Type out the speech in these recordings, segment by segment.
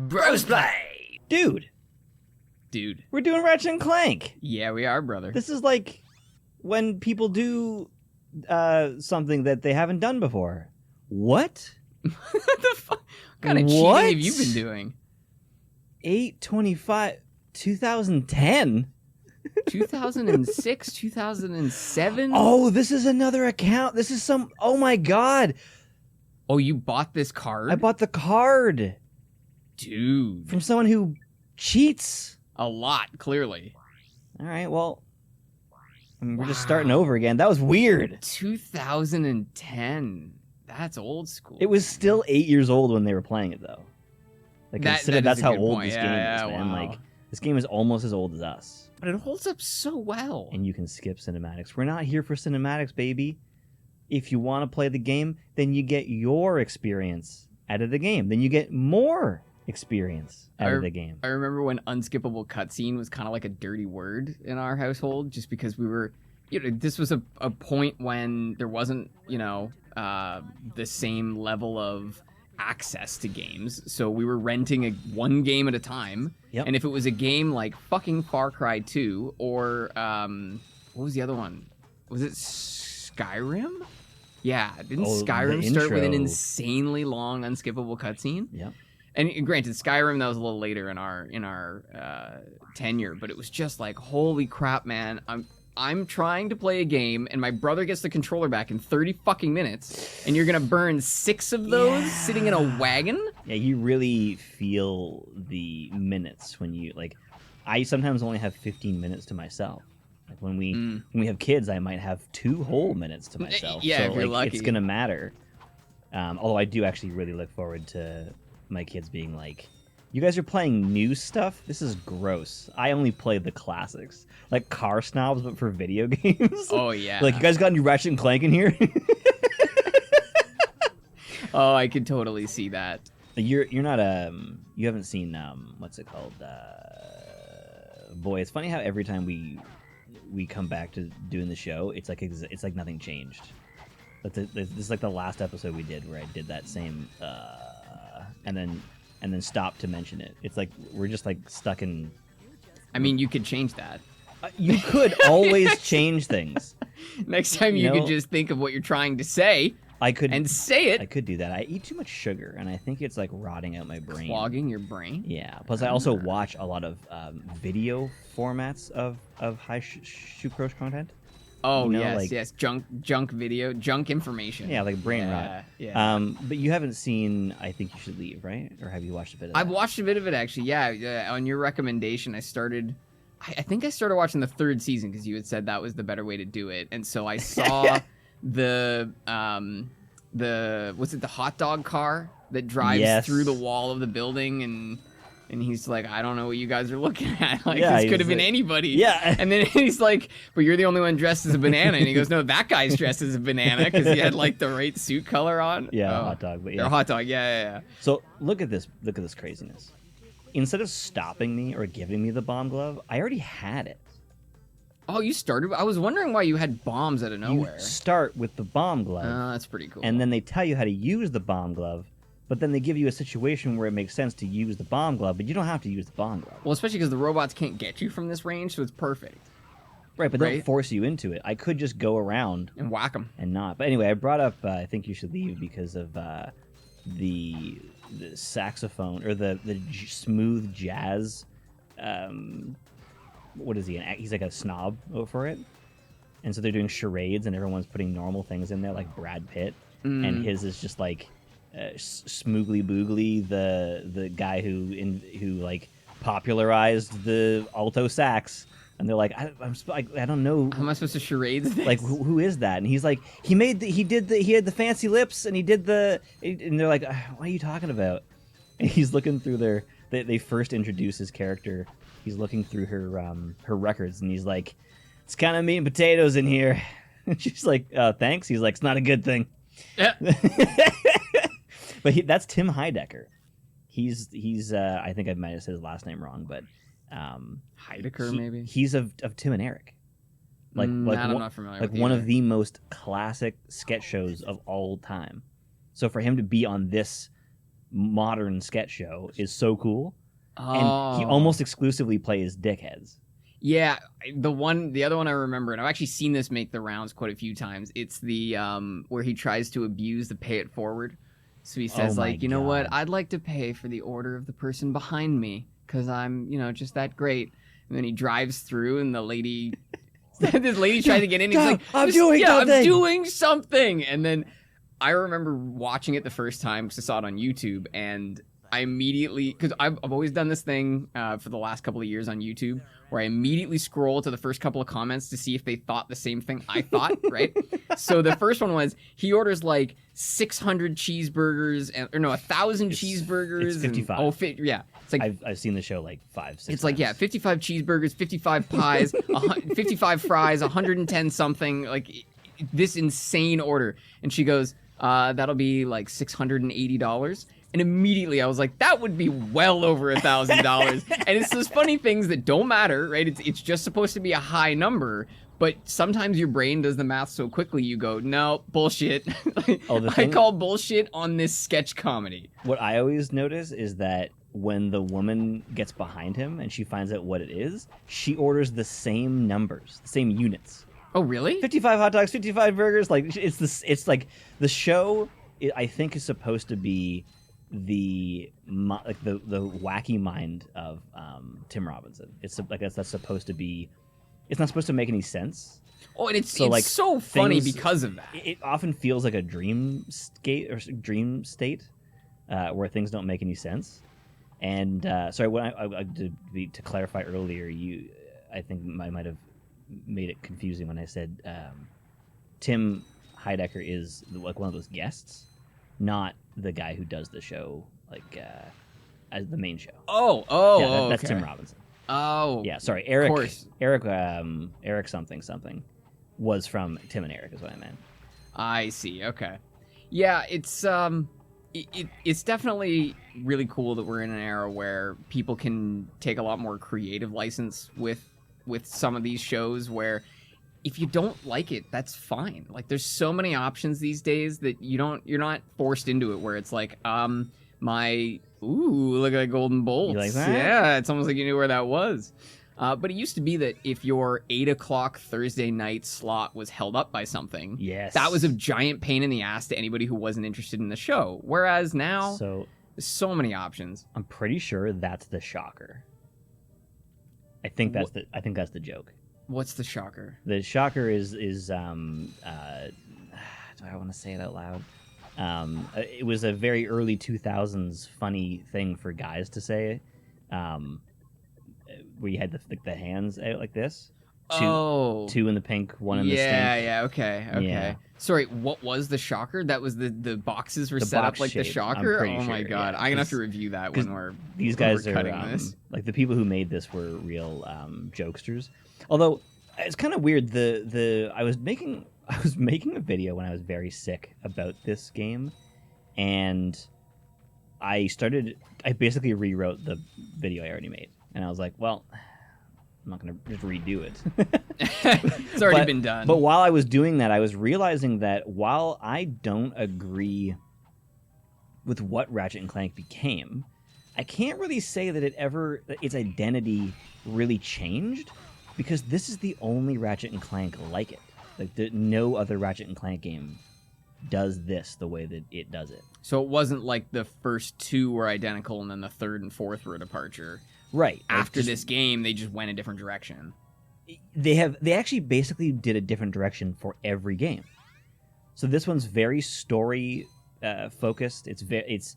Bros Play! Dude, we're doing Ratchet and Clank. Yeah, we are, brother. This is like when people do something that they haven't done before. What? What the fuck? What kind of What? cheating have you been doing? 8/25, 2010? 2006, 2007? Oh, this is another account. This is some... Oh my god. Oh, you bought this card? I bought the card. Dude. From someone who cheats. A lot, clearly. All right, well... I mean, we're just starting over again. That was weird. 2010. That's old school. It was still 8 years old when they were playing it, though. Like, consider that's how old this game is, man. Wow. Like, this game is almost as old as us. But it holds up so well. And you can skip cinematics. We're not here for cinematics, baby. If you want to play the game, then you get your experience out of the game. Then you get more experience out of the game. I remember when unskippable cutscene was kind of like a dirty word in our household, just because we were, this was a point when there wasn't, the same level of access to games. So we were renting one game at a time. Yep. And if it was a game like fucking Far Cry 2 or, what was the other one? Was it Skyrim? Yeah, didn't Skyrim start with an insanely long unskippable cutscene? Yeah. And granted, Skyrim, that was a little later in our tenure, but it was just like, holy crap, man! I'm trying to play a game, and my brother gets the controller back in 30 fucking minutes, and you're gonna burn 6 of those sitting in a wagon? Yeah, you really feel the minutes when you I sometimes only have 15 minutes to myself. Like when we have kids, I might have 2 whole minutes to myself. Yeah, so if you're lucky. It's gonna matter. Although I do actually really look forward to my kids being like, "You guys are playing new stuff? This is gross. I only play the classics, like Car Snobs, but for video games." Oh yeah. Like, you guys got new Ratchet and Clank in here? Oh, I could totally see that. You're not you haven't seen what's it called? Boy, it's funny how every time we come back to doing the show, it's like nothing changed. But this is like the last episode we did where I did that same and then stopped to mention it. It's like we're just like stuck in. I mean, you could change that. You could always change things. Next time you could just think of what you're trying to say. I could and say it. I could do that. I eat too much sugar, and I think it's like rotting out my brain, clogging your brain. Yeah. Plus, I also watch a lot of video formats of high sucrose content. Oh yes, junk video, junk information. Yeah, like brain rot. Yeah. But you haven't seen I Think You Should Leave, right? Or have you watched a bit of that? I've watched a bit of it actually. Yeah. On your recommendation, I started. I think I started watching the 3rd season because you had said that was the better way to do it, and so I saw the hot dog car that drives through the wall of the building and he's like, I don't know what you guys are looking at. Like, this could have been anybody. Yeah. And then he's like, but you're the only one dressed as a banana. And he goes, no, that guy's dressed as a banana because he had like the right suit color on. Yeah, hot dog. But yeah, hot dog. Yeah. So look at this craziness. Instead of stopping me or giving me the bomb glove, I already had it. Oh, you started? I was wondering why you had bombs out of nowhere. You start with the bomb glove. Oh, that's pretty cool. And then they tell you how to use the bomb glove, but then they give you a situation where it makes sense to use the bomb glove, but you don't have to use the bomb glove. Well, especially because the robots can't get you from this range, so it's perfect. Right, but they don't force you into it. I could just go around and whack them and not. But anyway, I brought up I Think You Should Leave because of the saxophone or the smooth jazz. What is he? He's like a snob for it, and so they're doing charades, and everyone's putting normal things in there, like Brad Pitt, and his is just like Smoogly Boogly, the guy who like popularized the alto sax. And they're like, I don't know. How am I supposed to charades this? Like, who is that? And he's like, he had the fancy lips, and and they're like, what are you talking about? And he's looking through they first introduce his character. He's looking through her records, and he's like, it's kind of meat and potatoes in here. And she's like, thanks. He's like, it's not a good thing. Yeah. But that's Tim Heidecker. He's I think I might have said his last name wrong, but Heidecker maybe. He's of Tim and Eric. I'm not familiar with one of the most classic sketch shows of all time. So for him to be on this modern sketch show is so cool. Oh. And he almost exclusively plays dickheads. Yeah, the other one I remember, and I've actually seen this make the rounds quite a few times. It's the where he tries to abuse the pay it forward. So he says like, you know what, I'd like to pay for the order of the person behind me because I'm, just that great. And then he drives through, and the lady, this lady tries to get in. He's like, I'm doing something. And then I remember watching it the first time because I saw it on YouTube, and I immediately, because I've always done this thing for the last couple of years on YouTube, where I immediately scroll to the first couple of comments to see if they thought the same thing I thought, right? So the first one was, he orders like 600 cheeseburgers, 1,000 cheeseburgers. It's 55. Yeah. It's like, I've seen the show like 5, 6 It's like, yeah, 55 cheeseburgers, 55 pies, 55 fries, 110 something, like this insane order. And she goes, that'll be like $680. And immediately I was like, that would be well over $1,000. And it's those funny things that don't matter, right? It's just supposed to be a high number, but sometimes your brain does the math so quickly you go, no, bullshit. I call bullshit on this sketch comedy. What I always notice is that when the woman gets behind him and she finds out what it is, she orders the same numbers, the same units. Oh, really? 55 hot dogs, 55 burgers. Like it's like the show, I think, is supposed to be the wacky mind of Tim Robinson. It's like that's supposed to be. It's not supposed to make any sense. Oh, and it's so funny because of that. It often feels like a dream state where things don't make any sense. And sorry, when to clarify earlier, I think I might have made it confusing when I said Tim Heidecker is like one of those guests, not the guy who does the show as the main show. That's okay. Tim Robinson. Oh, yeah, sorry, Eric something was from Tim and Eric is what I meant. I see. Okay, yeah, it's definitely really cool that we're in an era where people can take a lot more creative license with some of these shows, where if you don't like it, that's fine. Like, there's so many options these days that you're not forced into it, where it's like, look at that golden bolt. You like that? Yeah, it's almost like you knew where that was. But it used to be that if your 8 o'clock Thursday night slot was held up by something, yes, that was a giant pain in the ass to anybody who wasn't interested in the show. Whereas now, there's so many options. I'm pretty sure that's the shocker. I think that's the joke. What's the shocker? The shocker is do I want to say it out loud? It was a very early 2000s funny thing for guys to say, where you had the hands out like this. Two in the pink, one in the stink. Yeah, okay. Yeah. Sorry, what was the shocker? That was the boxes were set up like shape, the shocker? Oh my god. Yeah. I'm gonna have to review that when we're these guys are cutting this. Like, the people who made this were real jokesters. Although it's kind of weird, I was making a video when I was very sick about this game, and I basically rewrote the video I already made. And I was like, well, I'm not going to just redo it. It's already been done. But while I was doing that, I was realizing that while I don't agree with what Ratchet and Clank became, I can't really say that its identity really changed, because this is the only Ratchet and Clank like it. Like, no other Ratchet and Clank game does this the way that it does it. So it wasn't like the first two were identical and then the third and fourth were a departure. Right. After this game, they just went a different direction. They actually basically did a different direction for every game. So this one's very story focused. It's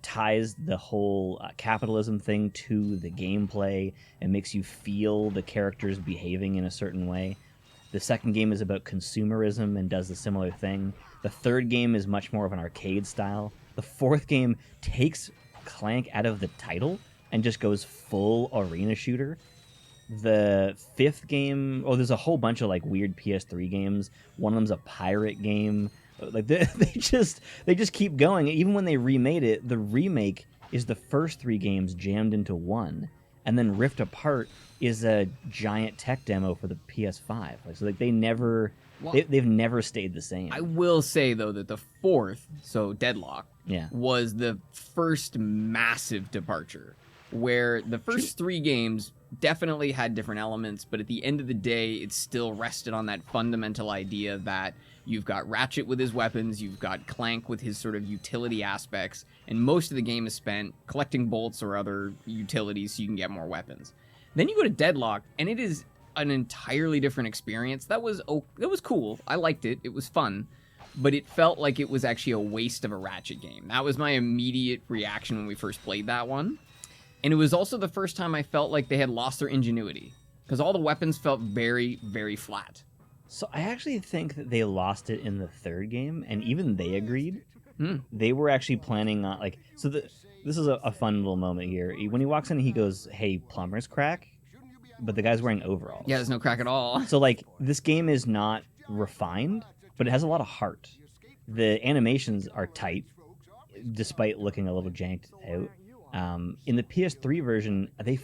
ties the whole capitalism thing to the gameplay and makes you feel the characters behaving in a certain way. The second game is about consumerism and does a similar thing. The third game is much more of an arcade style. The fourth game takes Clank out of the title and just goes full arena shooter. The fifth game, there's a whole bunch of like weird PS3 games. One of them's a pirate game. Like they just keep going. Even when they remade it, the remake is the first three games jammed into one, and then ripped apart is a giant tech demo for the PS5. So like they never Well, They've never stayed the same. I will say, though, that the fourth, so Deadlock, Yeah. was the first massive departure, where the first three games definitely had different elements, but at the end of the day, it still rested on that fundamental idea that you've got Ratchet with his weapons, you've got Clank with his sort of utility aspects, and most of the game is spent collecting bolts or other utilities so you can get more weapons. Then you go to Deadlock, and it is an entirely different experience. That was cool. I liked it. It was fun. But it felt like it was actually a waste of a Ratchet game. That was my immediate reaction when we first played that one. And it was also the first time I felt like they had lost their ingenuity, because all the weapons felt very, very flat. So I actually think that they lost it in the third game, and even they agreed. They were actually planning on, like, so this is a fun little moment here. When he walks in, he goes, "Hey, plumber's crack," but the guy's wearing overalls. Yeah, there's no crack at all. So, like, this game is not refined, but it has a lot of heart. The animations are tight, despite looking a little janked out. In the PS3 version, they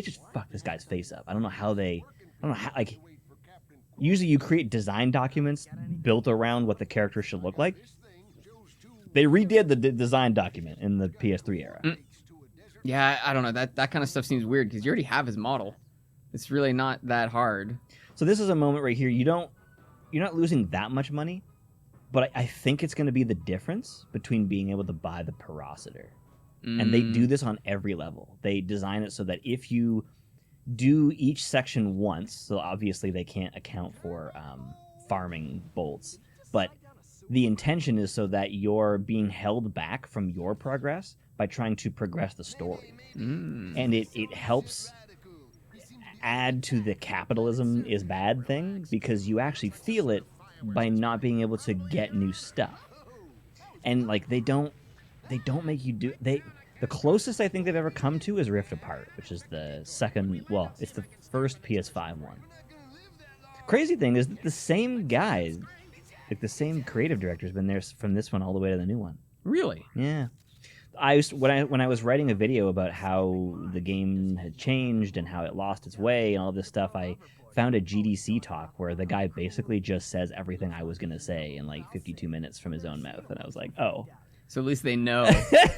just fucked this guy's face up. I don't know how, like, usually you create design documents built around what the character should look like. They redid the design document in the PS3 era. Yeah, I don't know. That kind of stuff seems weird, because you already have his model. It's really not that hard. So this is a moment right here. You're not losing that much money, but I think it's going to be the difference between being able to buy the Porositor. And they do this on every level. They design it so that if you do each section once, so obviously they can't account for farming bolts, but the intention is so that you're being held back from your progress by trying to progress the story. And it helps add to the capitalism is bad thing, because you actually feel it by not being able to get new stuff. And like they don't make you do the closest I think they've ever come to is Rift Apart, which is the second, well, it's the first PS5 one. Crazy thing is that the same guys, like the same creative director's been there from this one all the way to the new one. Really? Yeah. When I was writing a video about how the game had changed and how it lost its way and all this stuff, I found a GDC talk where the guy basically just says everything I was going to say in like 52 minutes from his own mouth. And I was like, oh. So at least they know.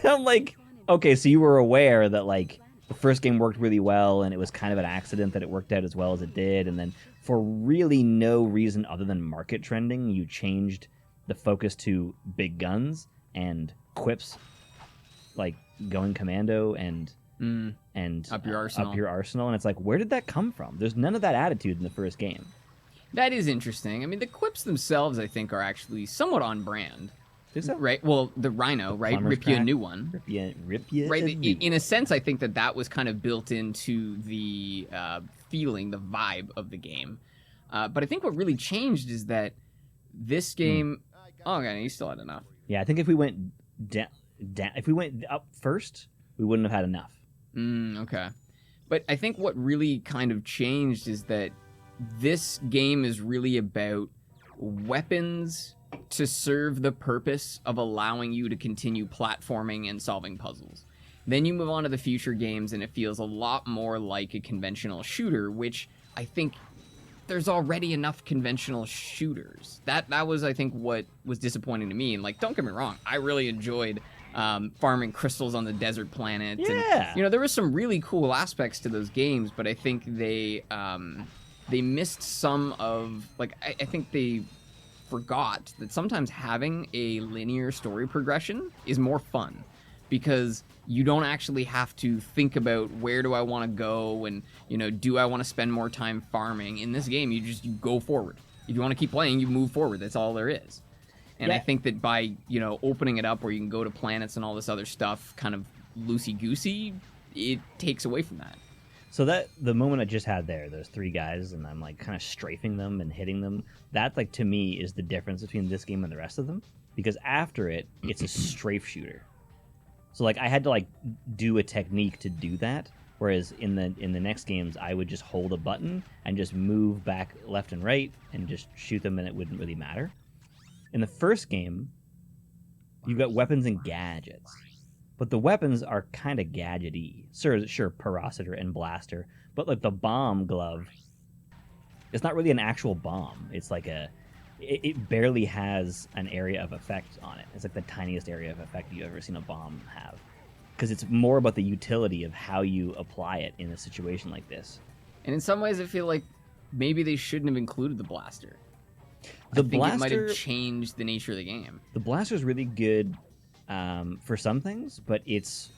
I'm like, okay, so you were aware that like the first game worked really well and it was kind of an accident that it worked out as well as it did. And then for really no reason other than market trending, you changed the focus to big guns and quips, like going commando and up your arsenal. And it's like, where did that come from? There's none of that attitude in the first game. That is interesting. I mean, the quips themselves, I think, are actually somewhat on brand. Is that right? Well, the Rhino, right? Plumber's Rip you a crack. new one. Rip you Right. a new In a sense, I think that was kind of built into the feeling, the vibe of the game. But I think what really changed is that this game. Oh, okay, you still had enough. Yeah, I think if we went if we went up first, we wouldn't have had enough. Okay. But I think what really kind of changed is that this game is really about weapons to serve the purpose of allowing you to continue platforming and solving puzzles. Then you move on to the future games, and it feels a lot more like a conventional shooter, which I think there's already enough conventional shooters. That was, I think, what was disappointing to me. And, like, don't get me wrong, I really enjoyed farming crystals on the desert planet. Yeah. And, there were some really cool aspects to those games, but I think they missed some of, like, I think they forgot that sometimes having a linear story progression is more fun, because you don't actually have to think about where do I want to go and, do I want to spend more time farming. In this game, you go forward. If you want to keep playing, you move forward. That's all there is. And Yeah. I think that by, opening it up where you can go to planets and all this other stuff kind of loosey-goosey, it takes away from that. So that the moment I just had there, those three guys, and I'm like kind of strafing them and hitting them. That, like, to me is the difference between this game and the rest of them, because after it, it's a strafe shooter. So like I had to like do a technique to do that, whereas in the next games I would just hold a button and just move back left and right and just shoot them, and it wouldn't really matter. In the first game, you've got weapons and gadgets. But the weapons are kind of gadgety. Sure, Porositor and Blaster. But like the bomb glove, it's not really an actual bomb. It's like it barely has an area of effect on it. It's like the tiniest area of effect you've ever seen a bomb have. Because it's more about the utility of how you apply it in a situation like this. And in some ways, I feel like maybe they shouldn't have included the blaster. The I think blaster it might have changed the nature of the game. The blaster's really good for some things, but it's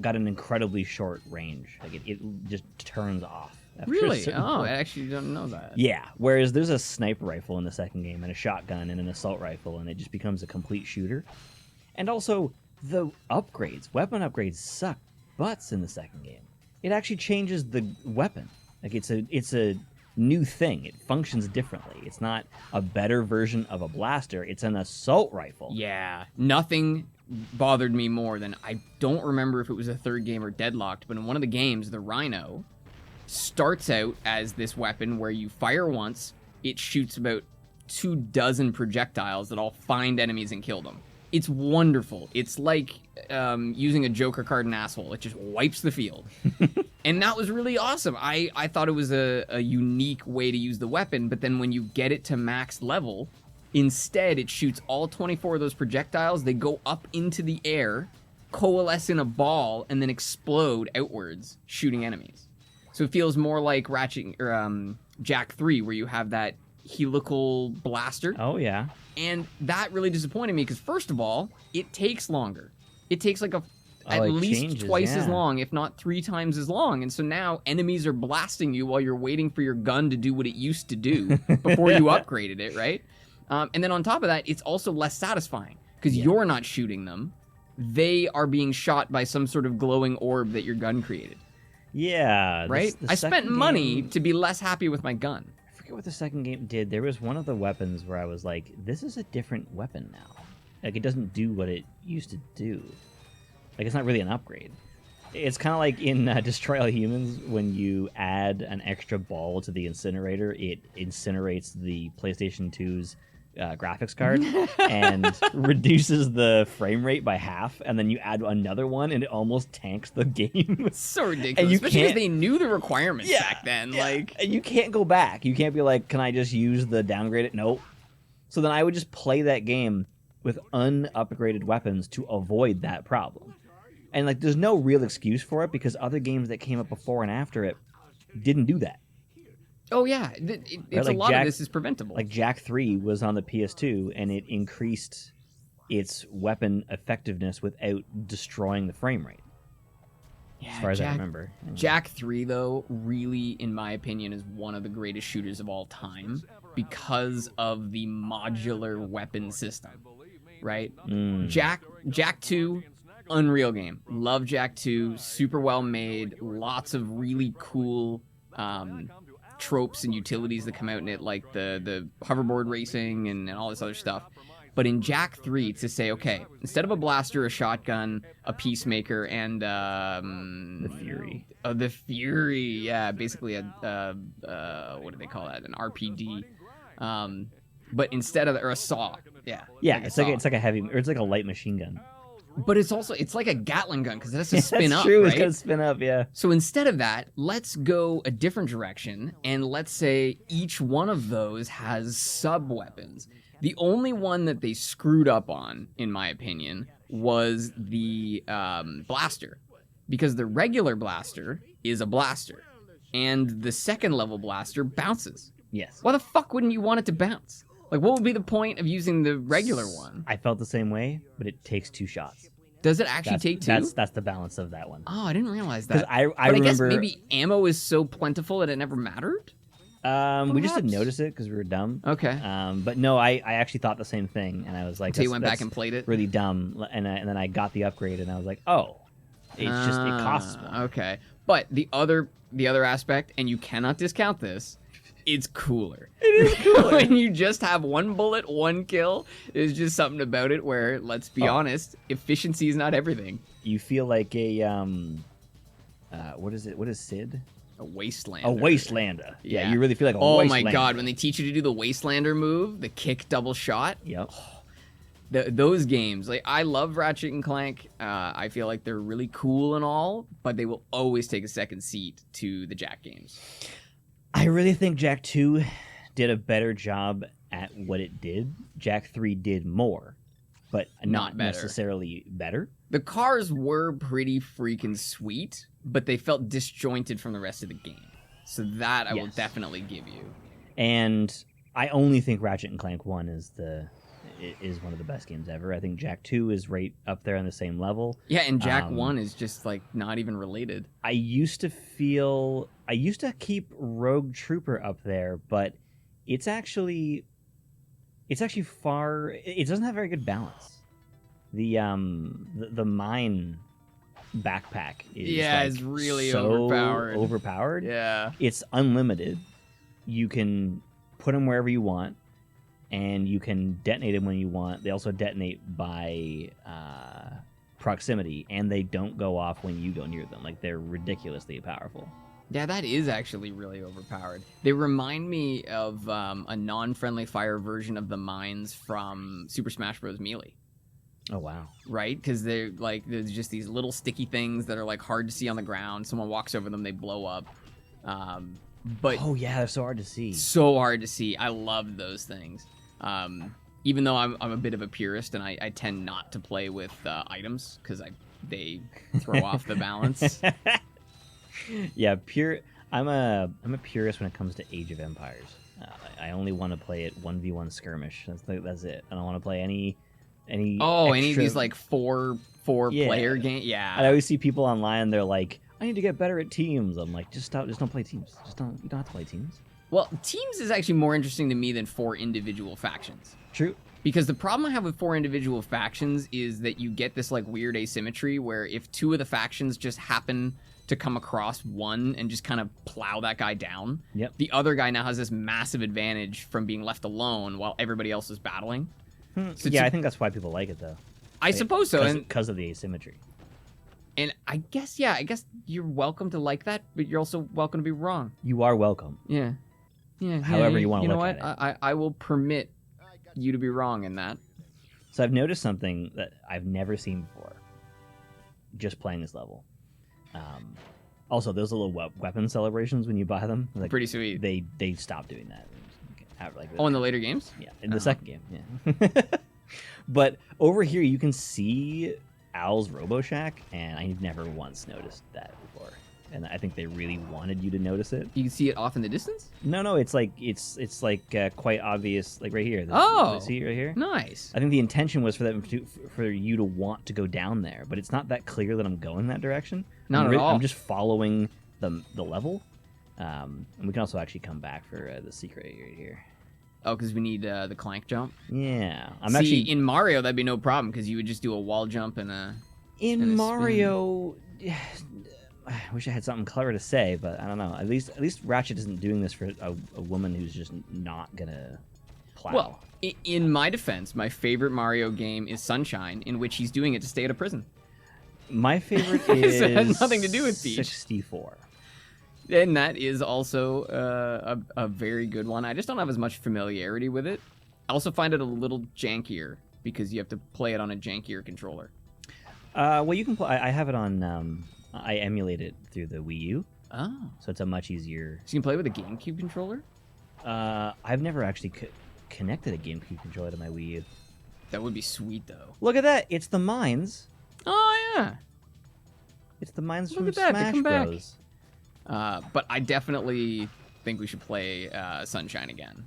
got an incredibly short range. Like it just turns off. Really? Oh, I actually don't know that. Yeah. Whereas there's a sniper rifle in the second game, and a shotgun, and an assault rifle, and it just becomes a complete shooter. And also, the upgrades, weapon upgrades, suck butts in the second game. It actually changes the weapon. Like it's a new thing. It functions differently. It's not a better version of a blaster. It's an assault rifle. Yeah. Nothing bothered me more than, I don't remember if it was a third game or Deadlocked, but in one of the games, the Rhino starts out as this weapon where you fire once, it shoots about 24 projectiles that all find enemies and kill them. It's wonderful. It's like using a Joker card in asshole. It just wipes the field. And that was really awesome. I thought it was a unique way to use the weapon, but then when you get it to max level, instead it shoots all 24 of those projectiles. They go up into the air, coalesce in a ball, and then explode outwards, shooting enemies. So it feels more like Ratchet or Jak 3, where you have that helical blaster. Oh, yeah. And that really disappointed me because, first of all, it takes longer. It takes at least twice as long, if not 3 times as long. And so now enemies are blasting you while you're waiting for your gun to do what it used to do before you upgraded it, right? And then on top of that, it's also less satisfying because you're not shooting them. They are being shot by some sort of glowing orb that your gun created. Yeah. Right? I spent money to be less happy with my gun. I forget what the second game did. There was one of the weapons where I was like, this is a different weapon now. Like, it doesn't do what it used to do. Like, it's not really an upgrade. It's kind of like in Destroy All Humans, when you add an extra ball to the incinerator, it incinerates the PlayStation 2's graphics card and reduces the frame rate by half, and then you add another one and it almost tanks the game. It's so ridiculous. Especially because they knew the requirements back then. Like, and you can't go back. You can't be like, can I just use the downgraded? Nope. So then I would just play that game with unupgraded weapons to avoid that problem. And like, there's no real excuse for it because other games that came up before and after it didn't do that. Oh, yeah. It's like a lot of this is preventable. Like Jak 3 was on the PS2, and it increased its weapon effectiveness without destroying the frame rate. Yeah, as far as I remember. Jak 3, though, really, in my opinion, is one of the greatest shooters of all time because of the modular weapon system, right? Jak 2, unreal game. Love Jak 2. Super well made. Lots of really cool tropes and utilities that come out in it, like the hoverboard racing and all this other stuff. But in Jak 3, to say, okay, instead of a blaster, a shotgun, a peacemaker, and the Fury. The Fury, yeah, basically a what do they call that? An RPD. But instead of, or a saw, yeah. Yeah, it's like a heavy, or it's like a light machine gun. But it's like a Gatling gun because it has to spin up. That's true. Right? It's got to spin up, yeah. So instead of that, let's go a different direction, and let's say each one of those has sub-weapons. The only one that they screwed up on, in my opinion, was the blaster. Because the regular blaster is a blaster, and the second level blaster bounces. Yes. Why the fuck wouldn't you want it to bounce? Like, what would be the point of using the regular one? I felt the same way, but it takes 2 shots. Does it actually take 2? That's the balance of that one. Oh, I didn't realize that. I remember. I guess maybe ammo is so plentiful that it never mattered? We just didn't notice it because we were dumb. Okay. But no, I actually thought the same thing, and I was like, until you went back and played it? Really dumb. And then I got the upgrade, and I was like, oh, it costs more. Okay. But the other aspect, and you cannot discount this, it's cooler. It is cooler. When you just have 1 bullet, 1 kill, there's just something about it where, let's be honest, efficiency is not everything. You feel like a what is it? What is Sid? A Wastelander. A Wastelander. Yeah, you really feel like a Wastelander. Oh my god, when they teach you to do the Wastelander move, the kick double shot. Yep. Those games, like, I love Ratchet and Clank. I feel like they're really cool and all, but they will always take a second seat to the Jak games. I really think Jak 2 did a better job at what it did, Jak 3 did more, but not better. necessarily better. The cars were pretty freaking sweet, but they felt disjointed from the rest of the game. So that I will definitely give you. And I only think Ratchet and Clank 1 is one of the best games ever. I think Jak 2 is right up there on the same level. Yeah, and Jak 1 is just like not even related. I used to keep Rogue Trooper up there, but it doesn't have very good balance. The mine backpack is really so overpowered. Yeah. It's unlimited. You can put them wherever you want, and you can detonate them when you want. They also detonate by proximity, and they don't go off when you go near them. Like, they're ridiculously powerful. Yeah, that is actually really overpowered. They remind me of a non-friendly fire version of the mines from Super Smash Bros. Melee. Oh, wow. Right? Because there's just these little sticky things that are like hard to see on the ground. Someone walks over them, they blow up. But oh yeah, they're so hard to see. So hard to see. I love those things. Even though I'm a bit of a purist and I tend not to play with items because they throw off the balance. Yeah, I'm a purist when it comes to Age of Empires. I only want to play it 1v1 skirmish. That's it. I don't want to play any any of these like four player game. Yeah, I always see people online. They're like, I need to get better at teams. I'm like, just don't play teams. You don't have to play teams. Well, teams is actually more interesting to me than 4 individual factions. True. Because the problem I have with 4 individual factions is that you get this like weird asymmetry where if 2 of the factions just happen to come across one and just kind of plow that guy down, the other guy now has this massive advantage from being left alone while everybody else is battling. So I think that's why people like it, though. I suppose so. Because of the asymmetry. And I guess you're welcome to like that, but you're also welcome to be wrong. You are welcome. Yeah. However you want to look at it. You know what? I will permit you to be wrong in that. So I've noticed something that I've never seen before, just playing this level. Also, those little weapon celebrations when you buy them, like, pretty sweet. They stopped doing that. In the later games? Yeah, in the second game. Yeah. But over here, you can see Al's RoboShack, and I've never once noticed that before. And I think they really wanted you to notice it. You can see it off in the distance? No, it's quite obvious, like right here. See it right here? Nice. I think the intention was for you to want to go down there, but it's not that clear that I'm going that direction. Not at all. I'm just following the level. And we can also actually come back for the secret right here. Oh, because we need the Clank jump? Yeah. In Mario, that'd be no problem, because you would just do a wall jump and a... In Mario... I wish I had something clever to say, but I don't know. At least Ratchet isn't doing this for a woman who's just not gonna plow. Well, in my defense, my favorite Mario game is Sunshine, in which he's doing it to stay out of prison. My favorite is it has nothing to do with Peach. 64. And that is also a very good one. I just don't have as much familiarity with it. I also find it a little jankier, because you have to play it on a jankier controller. Well, you can play... I have it on... I emulate it through the Wii U. Oh. So it's a much easier... So you can play with a GameCube controller? I've never actually connected a GameCube controller to my Wii U. That would be sweet, though. Look at that! It's the mines. Oh, yeah. It's the mines from Smash Bros. But I definitely think we should play Sunshine again.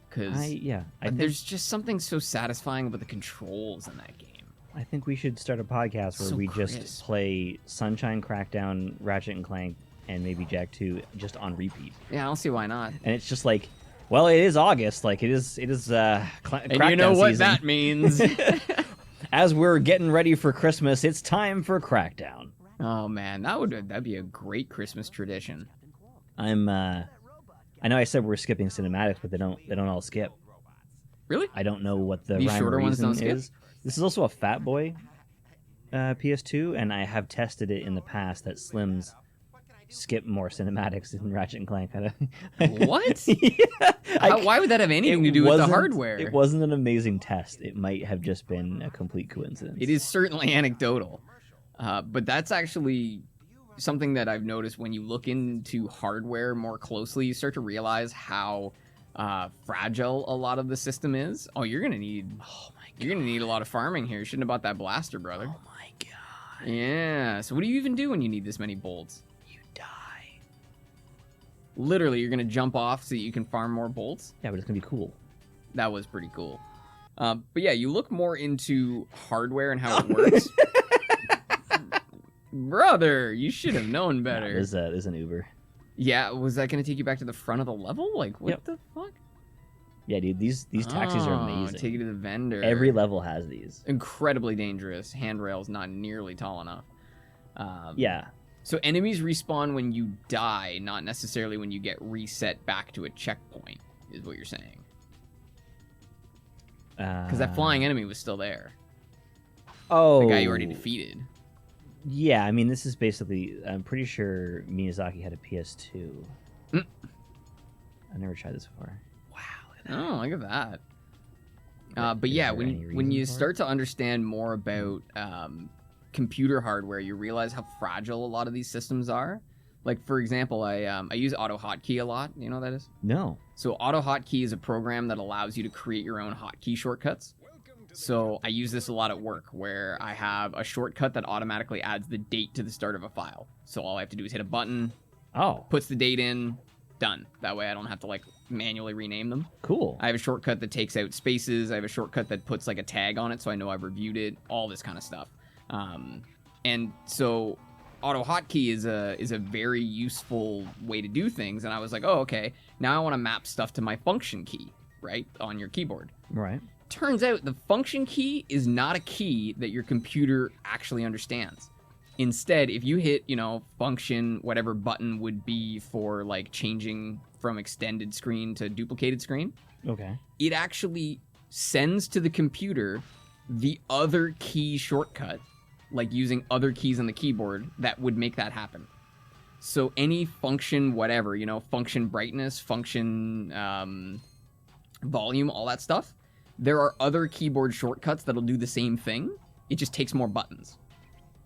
Because there's just something so satisfying about the controls in that game. I think we should start a podcast where we just play Sunshine, Crackdown, Ratchet and Clank, and maybe Jak 2 just on repeat. Yeah, I don't see why not. And it's just like, well, it is August. Like, it is and Crackdown you know what season. that means. As we're getting ready for Christmas, it's time for Crackdown. Oh, man, that'd be a great Christmas tradition. I know I said we're skipping cinematics, but they don't all skip. Really? I don't know what the These rhyme shorter or ones don't reason skip? is. This is also a Fat Boy PS2, and I have tested it in the past that Slims skip more cinematics than Ratchet and Clank. What? Yeah, why would that have anything to do with the hardware? It wasn't an amazing test. It might have just been a complete coincidence. It is certainly anecdotal. But that's actually something that I've noticed when you look into hardware more closely. You start to realize how fragile a lot of the system is. Oh, you're gonna need. Oh my god. You're gonna need a lot of farming here. You shouldn't have bought that blaster, brother. Oh my god. Yeah. So what do you even do when you need this many bolts? You die. Literally, you're gonna jump off so that you can farm more bolts. Yeah, but it's gonna be cool. That was pretty cool. But yeah, you look more into hardware and how it works. Brother, you should have known better. There's an Uber. Yeah, was that going to take you back to the front of the level? Like, what Yep. the fuck? Yeah, dude, these taxis are amazing. Take you to the vendor. Every level has these. Incredibly dangerous. Handrails not nearly tall enough. Yeah. So enemies respawn when you die, not necessarily when you get reset back to a checkpoint, is what you're saying. Because that flying enemy was still there. Oh. The guy you already defeated. Yeah, I mean, this is basically... I'm pretty sure Miyazaki had a PS2. Mm. I've never tried this before. Wow. Oh, look at that. But Is yeah, there any when you reason for start to understand more about computer hardware, you realize how fragile a lot of these systems are. Like, for example, I use Auto Hotkey a lot. You know what that is? No. So Auto Hotkey is a program that allows you to create your own hotkey shortcuts. So I use this a lot at work, where I have a shortcut that automatically adds the date to the start of a file. So all I have to do is hit a button, Oh, puts the date in, done. That way I don't have to, like, manually rename them. cool. I have a shortcut that takes out spaces. I have a shortcut that puts, like, a tag on it so I know I've reviewed it, all this kind of stuff. And so Auto Hotkey is a very useful way to do things. And I was like, oh, okay, now I want to map stuff to my function key, right, on your keyboard. Right. Turns out the function key is not a key that your computer actually understands. Instead, if you hit, function, whatever button would be for, like, changing from extended screen to duplicated screen, Okay. it actually sends to the computer the other key shortcut, like using other keys on the keyboard, that would make that happen. So any function, whatever, function brightness, function volume, all that stuff, there are other keyboard shortcuts that'll do the same thing. It just takes more buttons.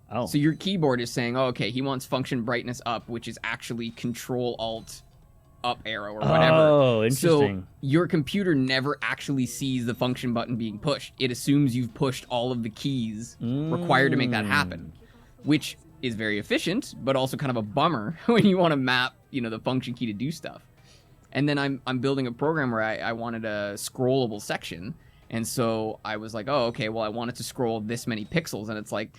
Oh. So your keyboard is saying, oh, okay, he wants function brightness up, which is actually Control-Alt up arrow or whatever. Oh, interesting. So your computer never actually sees the function button being pushed. It assumes you've pushed all of the keys required to make that happen, which is very efficient, but also kind of a bummer when you want to map, the function key to do stuff. And then I'm building a program where I wanted a scrollable section. And so I was like, oh, okay, well, I want it to scroll this many pixels. And it's like,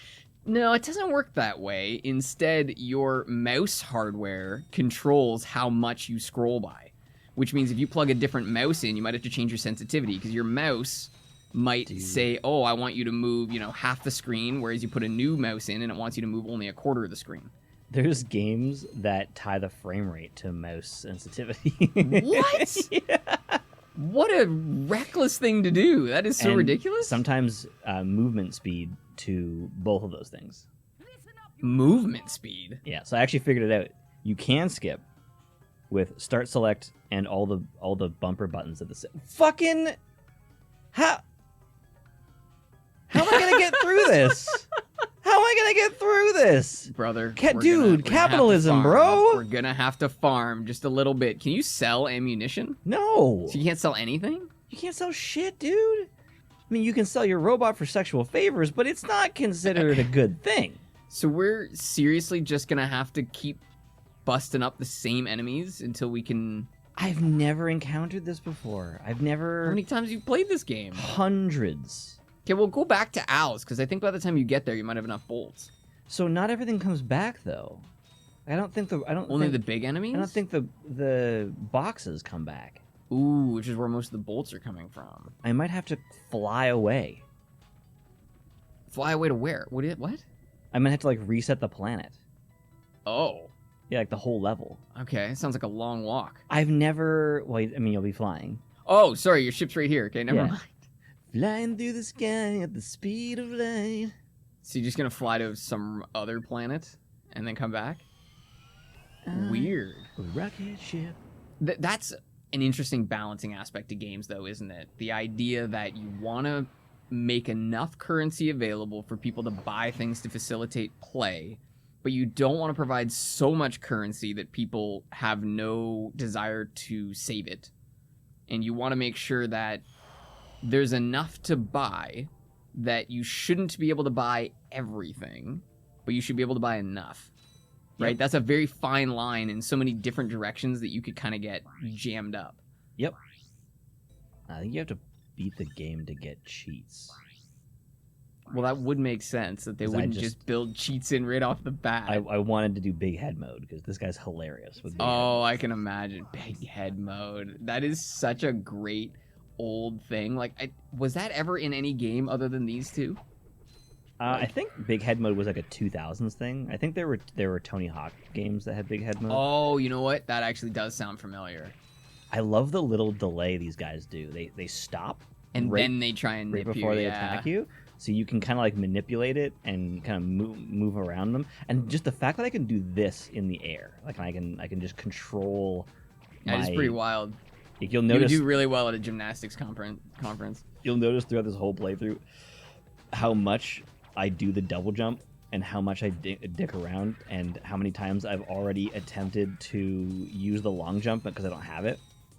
no, it doesn't work that way. Instead, your mouse hardware controls how much you scroll by, which means if you plug a different mouse in, you might have to change your sensitivity, because your mouse might say, oh, I want you to move, half the screen, whereas you put a new mouse in and it wants you to move only a quarter of the screen. There's games that tie the frame rate to mouse sensitivity. What? Yeah. What a reckless thing to do. That is so And ridiculous. Sometimes movement speed to both of those things. Movement speed. Yeah, so I actually figured it out. You can skip with start, select, and all the bumper buttons at the same. Fucking how am I gonna get through this? How am I gonna get through this? Brother. Dude, capitalism, bro. We're gonna have to farm just a little bit. Can you sell ammunition? No. So you can't sell anything? You can't sell shit, dude. I mean, you can sell your robot for sexual favors, but it's not considered a good thing. So we're seriously just gonna have to keep busting up the same enemies until we can... I've never encountered this before. I've never... How many times have you played this game? Hundreds. Okay, well, go back to Al's, because I think by the time you get there, you might have enough bolts. So not everything comes back, though. Only the big enemies? I don't think the boxes come back. Ooh, which is where most of the bolts are coming from. I might have to fly away. Fly away to where? What? I might have to, like, reset the planet. Oh. Yeah, like the whole level. Okay, sounds like a long walk. I've never... Well, I mean, you'll be flying. Oh, sorry, your ship's right here. Okay, never mind. Flying through the sky at the speed of light. So you're just gonna fly to some other planet and then come back? Weird. A rocket ship. That's an interesting balancing aspect to games, though, isn't it? The idea that you want to make enough currency available for people to buy things to facilitate play, but you don't want to provide so much currency that people have no desire to save it. and you want to make sure that there's enough to buy that you shouldn't be able to buy everything, but you should be able to buy enough. Right? Yep. That's a very fine line in so many different directions that you could kind of get jammed up. Yep. I think you have to beat the game to get cheats. Well, that would make sense that they wouldn't just build cheats in right off the bat. I wanted to do big head mode because this guy's hilarious with big head Oh, I can imagine big head mode. That is such a great old thing. Like, was that ever in any game other than these two? I think big head mode was like a 2000s thing. I think there were Tony Hawk games that had big head mode. Oh, you know what? That actually does sound familiar. I love the little delay these guys do. They stop and then they try and right nip before you, they attack you. So you can kind of like manipulate it and kind of move around them. And just the fact that I can do this in the air, like I can just control. That is pretty wild. Like, you'll notice you do really well at a gymnastics conference. You'll notice throughout this whole playthrough how much I do the double jump and how much I dick around and how many times I've already attempted to use the long jump because I don't have it,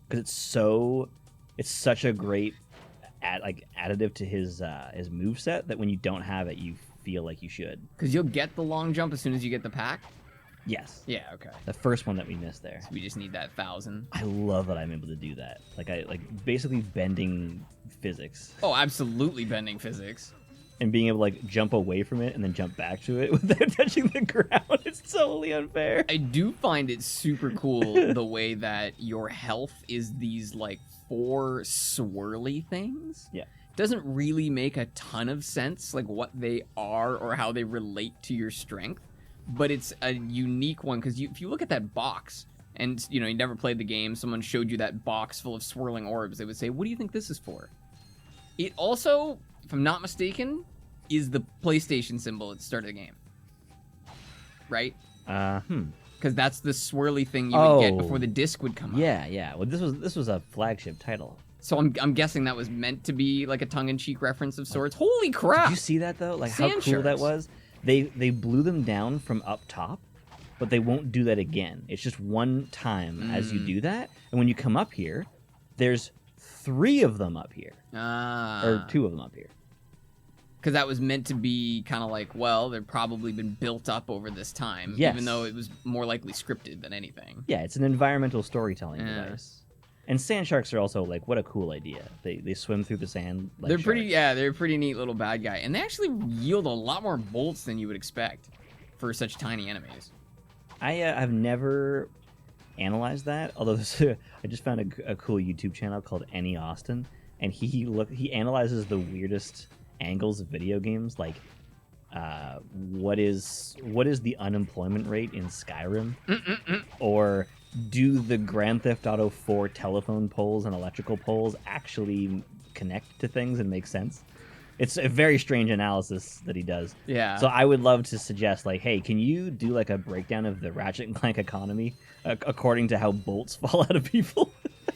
because it's such a great additive to his moveset that when you don't have it, you feel like you should. Because you'll get the long jump as soon as you get the pack? Yes. Yeah, okay. The first one that we missed there. So we just need that 1,000. I love that I'm able to do that. Like basically bending physics. Oh, absolutely bending physics. And being able to like jump away from it and then jump back to it without touching the ground. It's totally unfair. I do find it super cool the way that your health is these like 4 swirly things. Yeah. Doesn't really make a ton of sense, like what they are or how they relate to your strength, but it's a unique one because if you look at that box and you never played the game, someone showed you that box full of swirling orbs, they would say, "What do you think this is for?" It also, if I'm not mistaken, is the PlayStation symbol at the start of the game, right? Because that's the swirly thing you would get before the disc would come up. Yeah. Well, this was a flagship title. So I'm guessing that was meant to be like a tongue-in-cheek reference of sorts. Holy crap! Did you see that though? Like Sand how cool sharks. that was. They blew them down from up top, but they won't do that again. It's just one time as you do that, and when you come up here, there's 3 of them up here, or 2 of them up here. Because that was meant to be kind of like, well, they've probably been built up over this time, Yes. even though it was more likely scripted than anything. Yeah, it's an environmental storytelling device. And sand sharks are also like, what a cool idea. They swim through the sand. Like They're sharks. pretty, yeah, they're a pretty neat little bad guy, and they actually yield a lot more bolts than you would expect for such tiny enemies. I've never analyzed that, although I just found a cool YouTube channel called Any Austin, and he analyzes the weirdest angles of video games, like what is the unemployment rate in Skyrim, or do the Grand Theft Auto 4 telephone poles and electrical poles actually connect to things and make sense? It's a very strange analysis that he does. Yeah. So I would love to suggest, like, hey, can you do like a breakdown of the Ratchet and Clank economy according to how bolts fall out of people?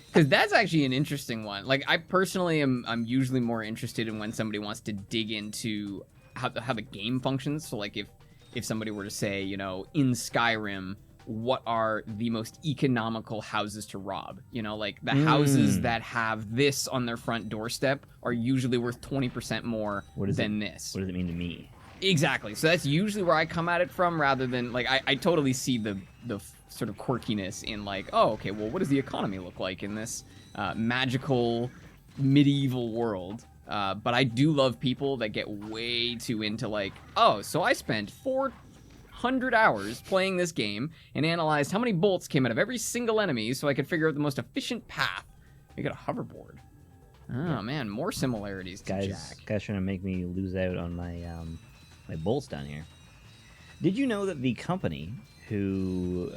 Because that's actually an interesting one. Like, I personally I'm usually more interested in when somebody wants to dig into how the game functions. So, like, if somebody were to say, in Skyrim, what are the most economical houses to rob? Like, the houses that have this on their front doorstep are usually worth 20% more than this. What does it mean to me? Exactly. So that's usually where I come at it from, rather than, like, I totally see the sort of quirkiness in, like, oh, okay, well, what does the economy look like in this magical medieval world? But I do love people that get way too into, like, oh, so I spent 400 hours playing this game and analyzed how many bolts came out of every single enemy so I could figure out the most efficient path. You got a hoverboard. Oh, man, more similarities to Jack. Guys trying to make me lose out on my my bolts down here. Did you know that the company who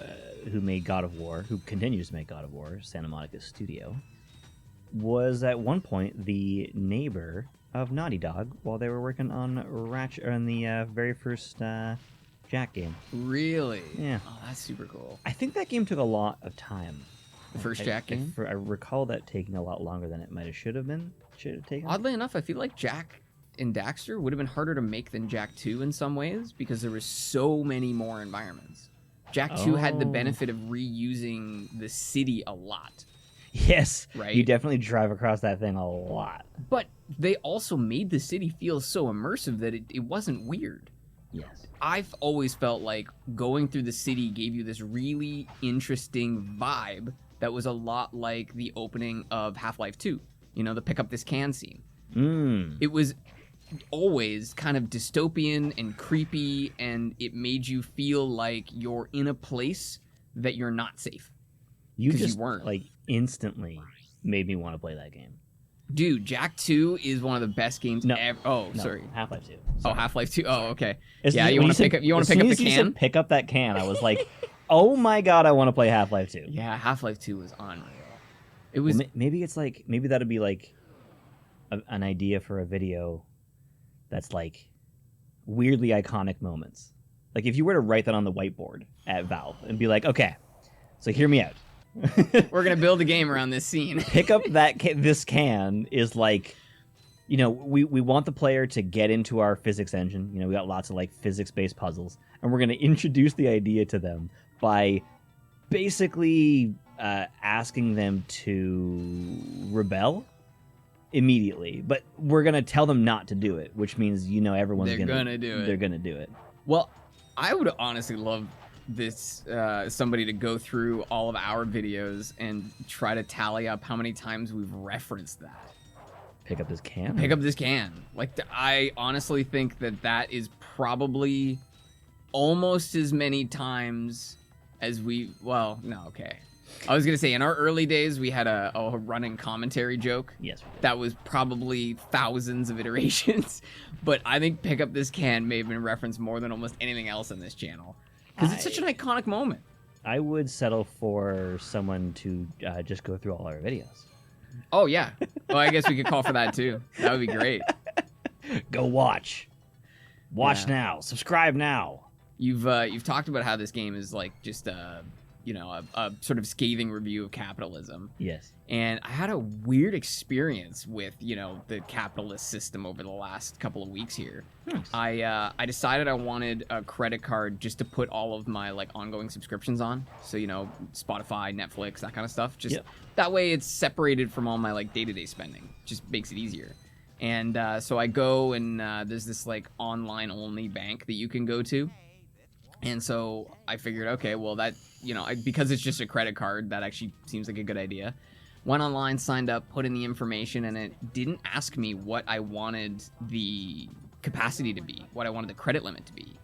made God of War, who continues to make God of War, Santa Monica Studio, was at one point the neighbor of Naughty Dog while they were working on Ratchet, on the very first Jack game? Really? Yeah. Oh, that's super cool. I think that game took a lot of time. The first Jack game? I recall that taking a lot longer than it might have should have taken. Oddly enough, I feel like Jack and Daxter would have been harder to make than Jack 2 in some ways, because there was so many more environments. Jack 2 had the benefit of reusing the city a lot. Yes, right? You definitely drive across that thing a lot. But they also made the city feel so immersive that it wasn't weird. Yes. I've always felt like going through the city gave you this really interesting vibe that was a lot like the opening of Half-Life 2. You know, the pick up this can scene. It was always kind of dystopian and creepy, and it made you feel like you're in a place that you're not safe. You just you weren't. like instantly made me want to play that game. Dude, Jak 2 is one of the best games ever. Oh, no, sorry. Half-Life 2. Oh, Half-Life 2. Oh, okay. As yeah, you want to pick up as the soon as you can? said pick up that can, I was like, oh my god, I want to play Half-Life 2. Yeah, Half-Life 2 was unreal. It was Well, maybe it's like that'd be like an idea for a video that's like weirdly iconic moments. Like if you were to write that on the whiteboard at Valve and be like, okay, so hear me out. We're gonna build a game around this scene. Pick up this can is like, you know, we want the player to get into our physics engine. You know, we got lots of like physics-based puzzles, and we're gonna introduce the idea to them by basically asking them to rebel immediately, but we're gonna tell them not to do it, which means everyone's gonna do it. They're gonna do it. Well, I would honestly love this somebody to go through all of our videos and try to tally up how many times we've referenced that. Pick up this can. Pick up this can. Like, I honestly think that is probably almost as many times as we. Well, no, okay. I was gonna say in our early days we had a running commentary joke. Yes. That was probably thousands of iterations, but I think pick up this can may have been referenced more than almost anything else on this channel because it's such an iconic moment. I would settle for someone to just go through all our videos. Oh yeah. Well, I guess we could call for that too. That would be great. Go watch. Watch now. Subscribe now. You've talked about how this game is like just a sort of scathing review of capitalism. Yes. And I had a weird experience with, the capitalist system over the last couple of weeks here. Nice. I decided I wanted a credit card just to put all of my like ongoing subscriptions on. So, Spotify, Netflix, that kind of stuff. Just that way it's separated from all my like day-to-day spending. Just makes it easier. And so I go and there's this like online only bank that you can go to. And so I figured, okay, well that, because it's just a credit card, that actually seems like a good idea. Went online, signed up, put in the information, and it didn't ask me what I wanted the capacity to be, what I wanted the credit limit to be.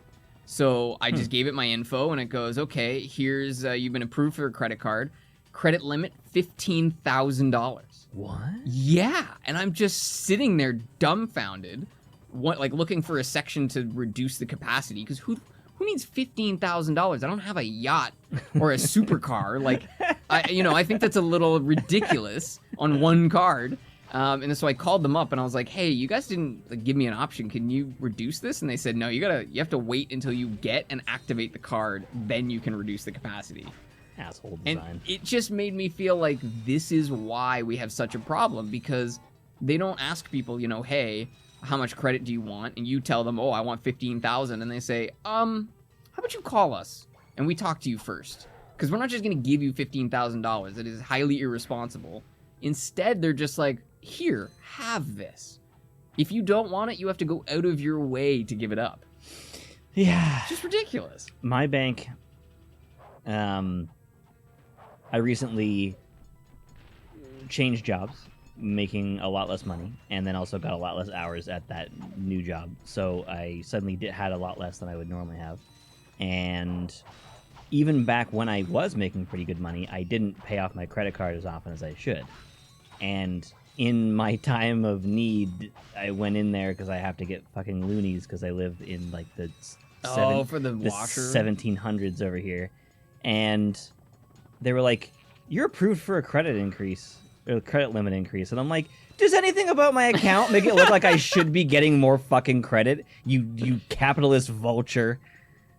So I just gave it my info, and it goes, okay, here's, you've been approved for a credit card. Credit limit, $15,000. What? Yeah, and I'm just sitting there dumbfounded, looking for a section to reduce the capacity, because who needs $15,000? I don't have a yacht or a supercar. I think that's a little ridiculous on one card. And so I called them up and I was like, hey, you guys didn't give me an option. Can you reduce this? And they said, no, you have to wait until you get and activate the card. Then you can reduce the capacity. Asshole design. And it just made me feel like this is why we have such a problem, because they don't ask people, hey, how much credit do you want? And you tell them, oh, I want 15,000. And they say, how about you call us and we talk to you first? Because we're not just going to give you $15,000. It is highly irresponsible. Instead, they're just like, here, have this. If you don't want it, you have to go out of your way to give it up. Yeah. It's just ridiculous. My bank, I recently changed jobs, making a lot less money, and then also got a lot less hours at that new job. So I suddenly had a lot less than I would normally have. And even back when I was making pretty good money, I didn't pay off my credit card as often as I should. And in my time of need, I went in there because I have to get fucking loonies because I live in like the for the washer? 1700s over here. And they were like, you're approved for a credit increase. Or credit limit increase. And I'm like, does anything about my account make it look like I should be getting more fucking credit? You capitalist vulture.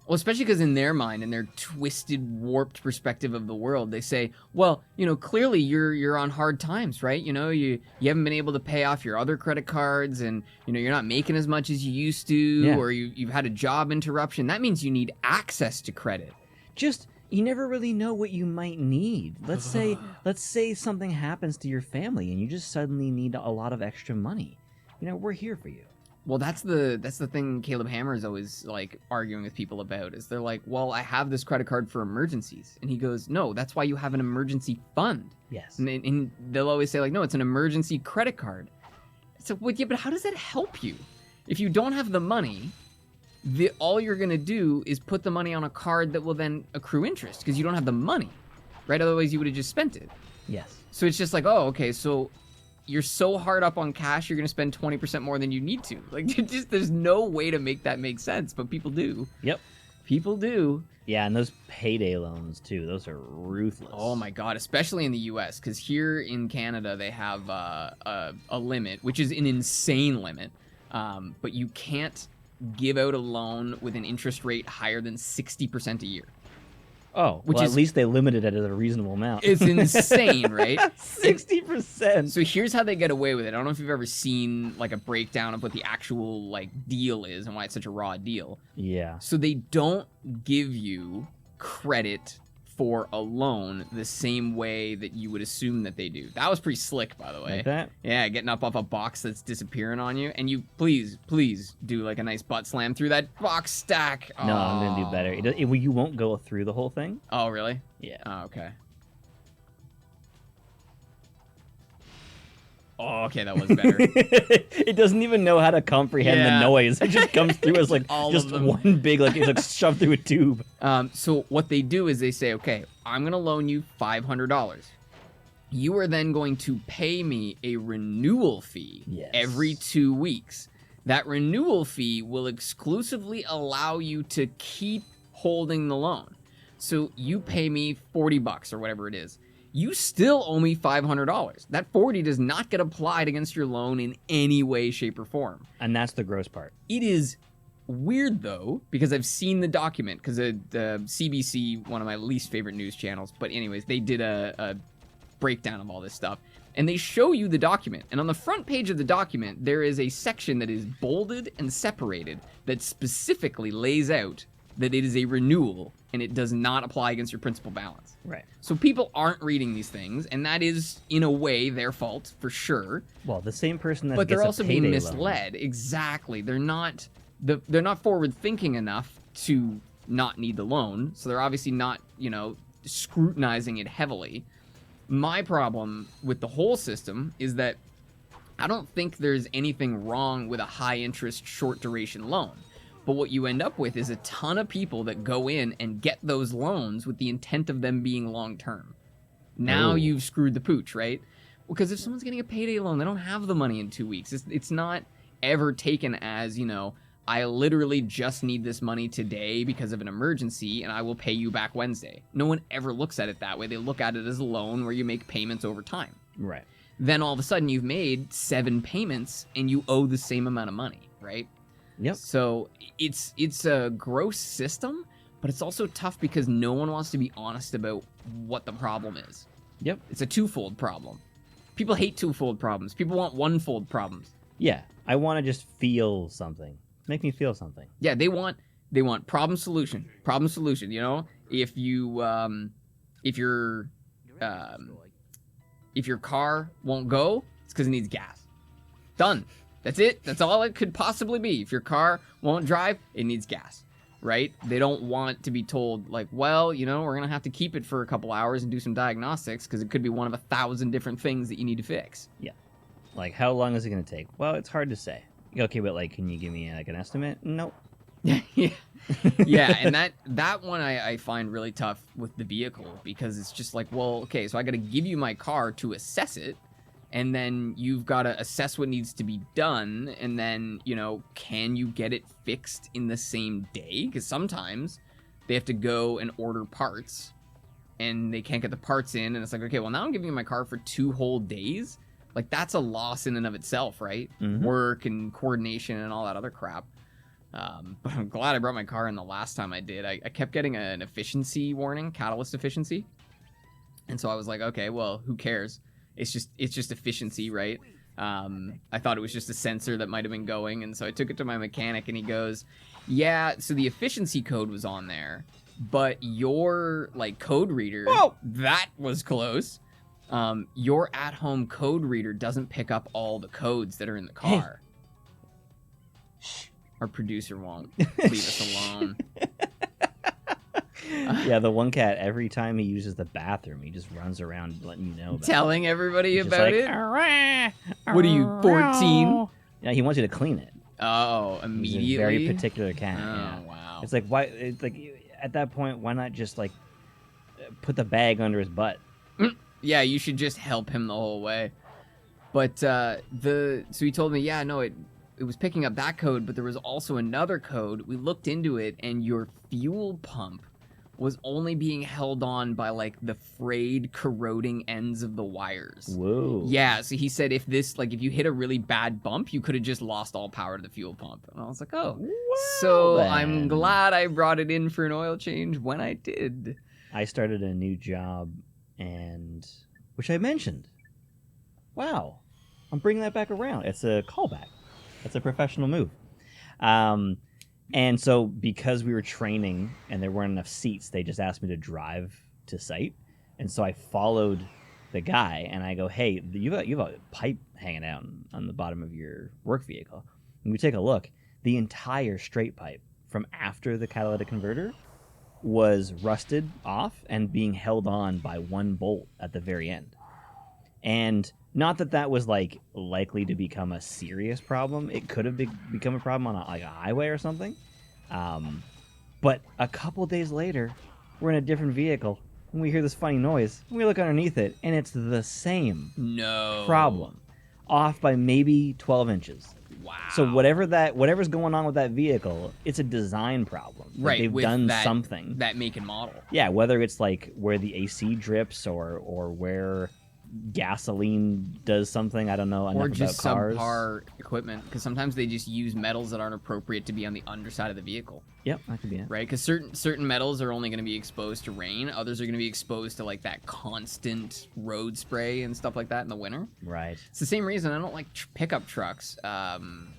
Well, especially because in their mind, in their twisted, warped perspective of the world, they say, well, clearly you're on hard times, right? You haven't been able to pay off your other credit cards, and you're not making as much as you used to, or you've had a job interruption. That means you need access to credit. Just you never really know what you might need. Let's say something happens to your family and you just suddenly need a lot of extra money. We're here for you. Well, that's the thing Caleb Hammer is always like arguing with people about, is they're like, well, I have this credit card for emergencies. And he goes, no, that's why you have an emergency fund. Yes. And they'll always say like, no, it's an emergency credit card. So, well, yeah, but how does that help you? If you don't have the money, all you're going to do is put the money on a card that will then accrue interest because you don't have the money, right? Otherwise, you would have just spent it. Yes. So it's just like, oh, okay, so you're so hard up on cash, you're going to spend 20% more than you need to. Like, there's no way to make that make sense, but people do. Yep. People do. Yeah, and those payday loans, too. Those are ruthless. Oh, my God, especially in the U.S., because here in Canada, they have a limit, which is an insane limit, but you can't give out a loan with an interest rate higher than 60% a year. Oh, well, at least they limited it at a reasonable amount. It's insane, right? 60%. So here's how they get away with it. I don't know if you've ever seen like a breakdown of what the actual like deal is and why it's such a raw deal. Yeah. So they don't give you credit for a loan the same way that you would assume that they do. That was pretty slick, by the way. Like that? Yeah, getting up off a box that's disappearing on you. And you please do like a nice butt slam through that box stack. No, I'm going to do better. You won't go through the whole thing. Oh, really? Yeah. Oh, okay. Oh, okay, that was better. It doesn't even know how to comprehend the noise. It just comes through as like just one big, like it's like shoved through a tube. So what they do is they say, okay, I'm going to loan you $500. You are then going to pay me a renewal fee every 2 weeks. That renewal fee will exclusively allow you to keep holding the loan. So you pay me $40 or whatever it is. You still owe me $500. That $40 does not get applied against your loan in any way, shape, or form. And that's the gross part. It is weird, though, because I've seen the document, because the CBC, one of my least favorite news channels, but anyways, they did a breakdown of all this stuff, and they show you the document. And on the front page of the document, there is a section that is bolded and separated that specifically lays out that it is a renewal and it does not apply against your principal balance. Right. So people aren't reading these things, and that is, in a way, their fault, for sure. Well, the same person that but they're gets also a being payday misled. loan. Exactly. They're not forward-thinking enough to not need the loan, so they're obviously not, scrutinizing it heavily. My problem with the whole system is that I don't think there's anything wrong with a high-interest, short-duration loan. But what you end up with is a ton of people that go in and get those loans with the intent of them being long-term. Now you've screwed the pooch, right? Because if someone's getting a payday loan, they don't have the money in 2 weeks. It's not ever taken as, I literally just need this money today because of an emergency, and I will pay you back Wednesday. No one ever looks at it that way. They look at it as a loan where you make payments over time. Right. Then all of a sudden you've made 7 payments, and you owe the same amount of money, right? Yep. So it's a gross system, but it's also tough because no one wants to be honest about what the problem is. Yep. It's a twofold problem. People hate twofold problems. People want onefold problems. Yeah. I want to just feel something. Make me feel something. Yeah, they want problem solution. Problem solution, If your car won't go, it's because it needs gas. Done. That's it. That's all it could possibly be. If your car won't drive, it needs gas, right? They don't want to be told, like, well, we're going to have to keep it for a couple hours and do some diagnostics because it could be one of 1,000 different things that you need to fix. Yeah. Like, how long is it going to take? Well, it's hard to say. Okay, but, like, can you give me, like, an estimate? Nope. Yeah. Yeah, and that one I find really tough with the vehicle because it's just like, well, okay, so I got to give you my car to assess it. And then you've got to assess what needs to be done. And then, can you get it fixed in the same day? Because sometimes they have to go and order parts and they can't get the parts in. And it's like, okay, well, now I'm giving you my car for 2 whole days. Like, that's a loss in and of itself, right? Mm-hmm. Work and coordination and all that other crap. But I'm glad I brought my car in the last time I did. I kept getting an efficiency warning, catalyst efficiency. And so I was like, okay, well, who cares? It's just efficiency, right? I thought it was just a sensor that might have been going, and so I took it to my mechanic, and he goes, yeah, so the efficiency code was on there, But your like code reader, Whoa! that was close. Your at-home code reader doesn't pick up all the codes that are in the car. Shh. Our producer won't leave us alone. Yeah, the one cat, every time he uses the bathroom, he just runs around letting you know about Telling everybody He's just about like, it. What are you, 14? Yeah, he wants you to clean it. Oh, He's immediately. a very particular cat. Oh, Yeah. wow. It's like, why? It's like, at that point, why not just like put the bag under his butt? Yeah, you should just help him the whole way. But so he told me, yeah, no, it was picking up that code, but there was also another code. We looked into it, and your fuel pump was only being held on by like the frayed, corroding ends of the wires. Whoa. Yeah, so he said if you hit a really bad bump, you could have just lost all power to the fuel pump. And I was like, oh. So then. I'm glad I brought it in for an oil change when I did. I started a new job, and which I mentioned. Wow, I'm bringing that back around. It's a callback. That's a professional move. And so because we were training and there weren't enough seats, they just asked me to drive to site. And so I followed the guy, and I go, hey, you have a pipe hanging out on the bottom of your work vehicle. And we take a look. The entire straight pipe from after the catalytic converter was rusted off and being held on by one bolt at the very end. And not that was like likely to become a serious problem. It could have become a problem on a highway or something. But a couple days later, we're in a different vehicle and we hear this funny noise. And we look underneath it, and it's the same problem, off by maybe 12 inches. Wow. So whatever's going on with that vehicle, it's a design problem. Like, Right. they've done something. That make and model. Yeah, whether it's like where the AC drips or where gasoline does something. I don't know enough Or just about cars. subpar equipment, because sometimes they just use metals that aren't appropriate to be on the underside of the vehicle. Yep, that could be it. Right? Because certain metals are only going to be exposed to rain. Others are going to be exposed to like that constant road spray and stuff like that in the winter. Right. It's the same reason I don't like pickup trucks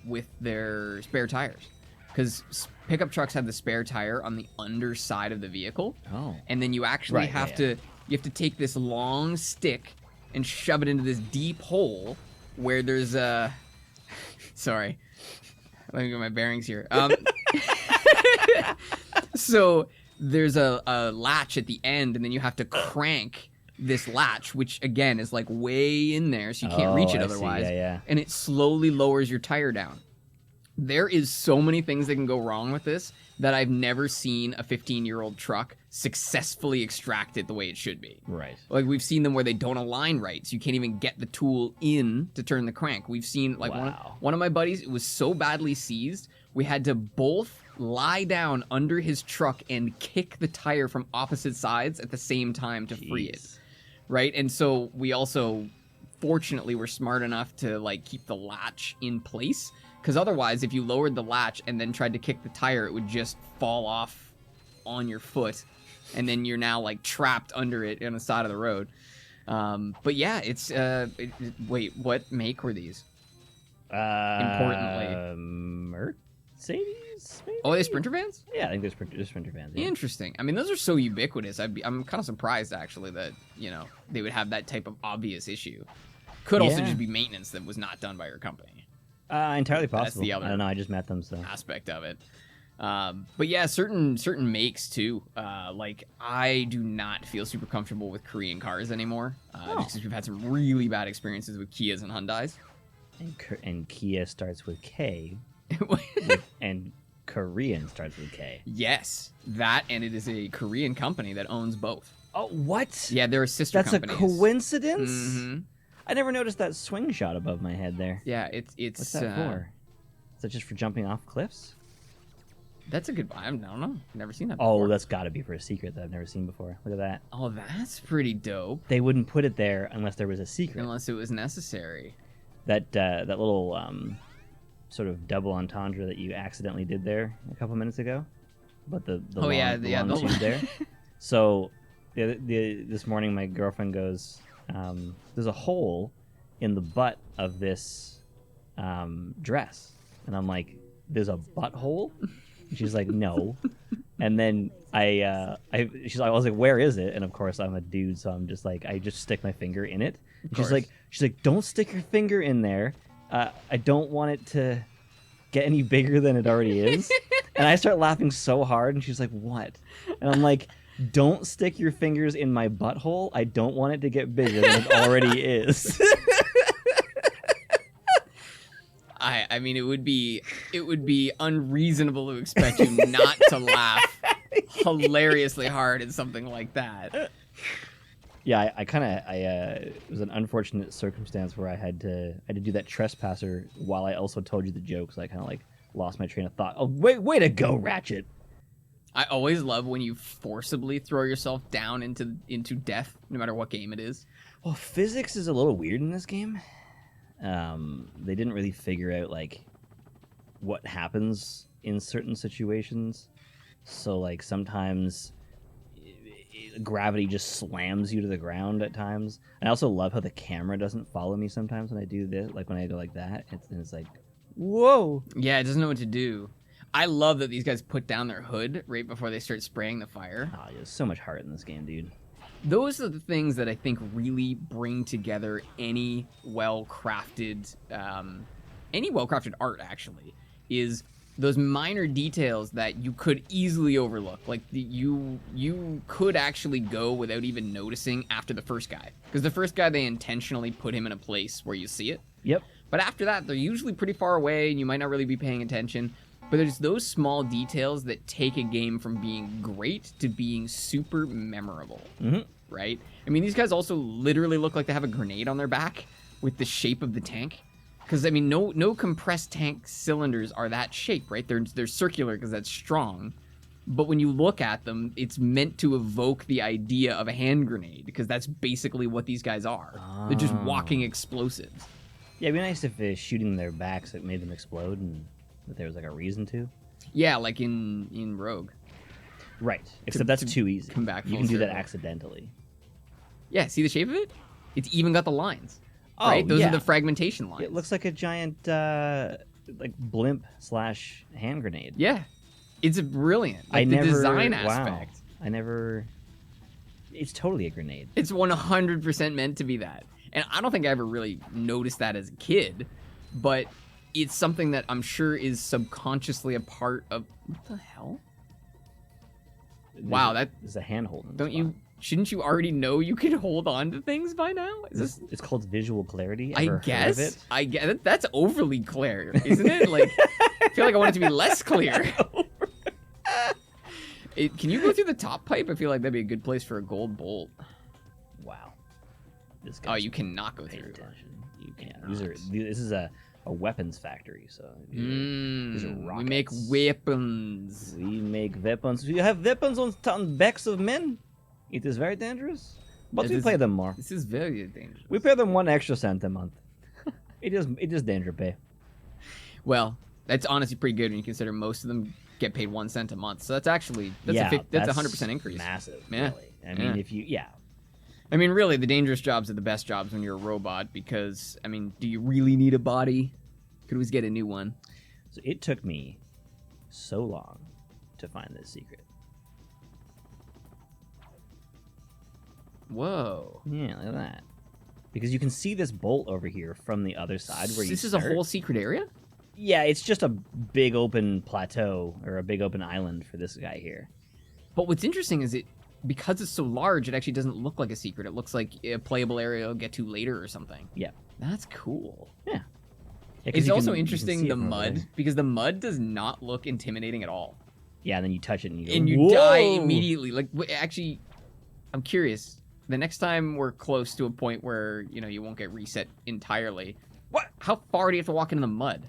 with their spare tires. Because pickup trucks have the spare tire on the underside of the vehicle. Oh. And then you actually Right, have to take this long stick and shove it into this deep hole where there's a... Sorry. Let me get my bearings here. So there's a latch at the end, and then you have to crank this latch, which, again, is like way in there, so you can't reach it otherwise. See. Yeah. And it slowly lowers your tire down. There is so many things that can go wrong with this that I've never seen a 15-year-old truck successfully extract it the way it should be. Right. Like, we've seen them where they don't align right, so you can't even get the tool in to turn the crank. We've seen, like, one of my buddies, it was so badly seized, we had to both lie down under his truck and kick the tire from opposite sides at the same time to free it. Right? And so we also, fortunately, were smart enough to, like, keep the latch in place. Because otherwise, if you lowered the latch and then tried to kick the tire, it would just fall off on your foot. And then you're now, like, trapped under it on the side of the road. But yeah, it's... wait, what make were these? Importantly. Mercedes, maybe? Oh, are they Sprinter vans? Yeah, I think they're Sprinter vans. Yeah. Interesting. I mean, those are so ubiquitous. I'm kind of surprised, actually, that, you know, they would have that type of obvious issue. Could also just be maintenance that was not done by your company. Entirely possible. That's the other I don't know. I just met them, so aspect of it. But yeah, certain makes too. Like, I do not feel super comfortable with Korean cars anymore, just because we've had some really bad experiences with Kias and Hyundais. And Kia starts with K, and Korean starts with K. Yes, that, and it is a Korean company that owns both. Oh, what? Yeah, they're sister companies. That's a coincidence? Mm-hmm. I never noticed that swing shot above my head there. Yeah, it's. What's that for? Is that just for jumping off cliffs? That's a good. I don't know. Never seen that before. Oh, that's got to be for a secret that I've never seen before. Look at that. Oh, that's pretty dope. They wouldn't put it there unless there was a secret. Unless it was necessary. That little sort of double entendre that you accidentally did there a couple minutes ago, but the long tube there. So this morning my girlfriend goes, there's a hole in the butt of this dress, and I'm like, there's a butthole? And she's like, no. And then I was like, where is it? And of course I'm a dude, so I'm just like, I just stick my finger in it. And she's like, don't stick your finger in there. I don't want it to get any bigger than it already is. And I start laughing so hard, and she's like, what? And I'm like, don't stick your fingers in my butthole. I don't want it to get bigger than it already is. I mean, it would be unreasonable to expect you not to laugh hilariously hard at something like that. Yeah, it was an unfortunate circumstance where I had to do that trespasser while I also told you the joke, so I kind of like lost my train of thought. Oh, way to go, Ratchet! I always love when you forcibly throw yourself down into death, no matter what game it is. Well, physics is a little weird in this game. They didn't really figure out like what happens in certain situations. So like sometimes gravity just slams you to the ground at times. And I also love how the camera doesn't follow me sometimes when I do this, like when I go like that. It's like, whoa. Yeah, it doesn't know what to do. I love that these guys put down their hood right before they start spraying the fire. Oh, there's so much heart in this game, dude. Those are the things that I think really bring together any well-crafted art, actually, is those minor details that you could easily overlook. Like, you could actually go without even noticing after the first guy. Because the first guy, they intentionally put him in a place where you see it. Yep. But after that, they're usually pretty far away, and you might not really be paying attention. But there's those small details that take a game from being great to being super memorable, right? I mean, these guys also literally look like they have a grenade on their back with the shape of the tank. Because, I mean, no compressed tank cylinders are that shape, right? They're circular because that's strong. But when you look at them, it's meant to evoke the idea of a hand grenade, because that's basically what these guys are. They're just walking explosives. Yeah, it'd be nice if shooting their backs it made them explode and that there was like a reason to. Yeah, like in Rogue. Right. Except that's too easy. Come back. You can do that accidentally. Yeah, see the shape of it? It's even got the lines. Right? Those are the fragmentation lines. It looks like a giant like blimp / hand grenade. Yeah. It's brilliant. Like, the design aspect. Wow. It's totally a grenade. It's 100% meant to be that. And I don't think I ever really noticed that as a kid, but it's something that I'm sure is subconsciously a part of... What the hell? Wow, that... is a hand holding. Shouldn't you already know you can hold on to things by now? It's called visual clarity. I guess. That's overly clear, isn't it? Like, I feel like I want it to be less clear. Can you go through the top pipe? I feel like that'd be a good place for a gold bolt. Wow. You cannot go through. You can't. This is a weapons factory, so these are rockets. We make weapons. You have weapons on backs of men. It is very dangerous, but we pay them more. This is very dangerous. We pay them 1 extra cent a month. It is danger pay. Well, that's honestly pretty good when you consider most of them get paid 1 cent a month. So that's a 100% increase. Massive. Yeah. Really. I mean, really, the dangerous jobs are the best jobs when you're a robot, because, I mean, do you really need a body? Could always get a new one. So it took me so long to find this secret. Whoa. Yeah, look at that. Because you can see this bolt over here from the other side where This is a whole secret area? Yeah, it's just a big open plateau, or a big open island for this guy here. But what's interesting is because it's so large, it actually doesn't look like a secret. It looks like a playable area you'll get to later or something. Yeah. That's cool. Yeah. It's also interesting, the mud, because the mud does not look intimidating at all. Yeah, and then you touch it and you die immediately. Like, actually, I'm curious. The next time we're close to a point where, you won't get reset entirely, how far do you have to walk into the mud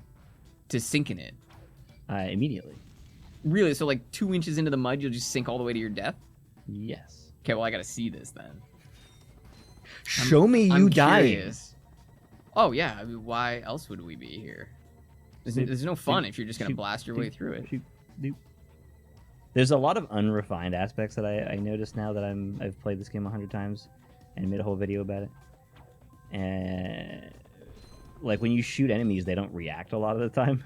to sink in it? Immediately. Really? So like 2 inches into the mud, you'll just sink all the way to your death? Yes. Okay, well, I gotta see this then. Show me you dying. Oh, yeah. I mean, why else would we be here? There's no fun if you're just gonna blast your way through it. There's a lot of unrefined aspects that I noticed now that I've played this game 100 times and made a whole video about it. And like when you shoot enemies, they don't react a lot of the time.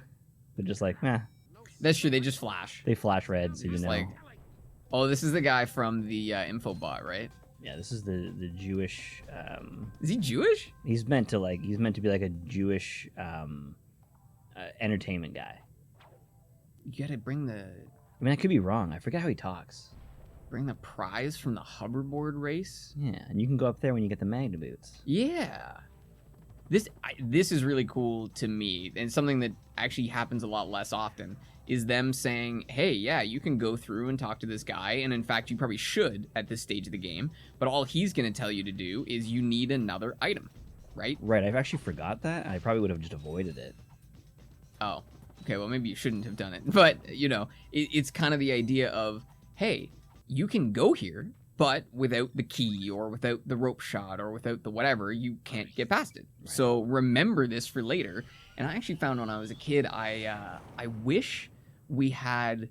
They're just like, nah. That's true. They just flash. They flash red, so you know. Like, Oh, this is the guy from the Infobot, right? Yeah, this is the Jewish. Is he Jewish? He's meant to be like a Jewish entertainment guy. You gotta bring the I mean, I could be wrong. I forget how he talks. prize from the hoverboard race. Yeah, and you can go up there when you get the Magna boots. Yeah. This is really cool to me, and something that actually happens a lot less often is them saying, hey, yeah, you can go through and talk to this guy, and in fact, you probably should at this stage of the game, but all he's going to tell you to do is you need another item, right? Right, I've actually forgot that. I probably would have just avoided it. Oh, okay, well, maybe you shouldn't have done it, but, it's kind of the idea of, hey, you can go here, but without the key or without the rope shot or without the whatever, you can't get past it. Right. So remember this for later. And I actually found when I was a kid, I wish we had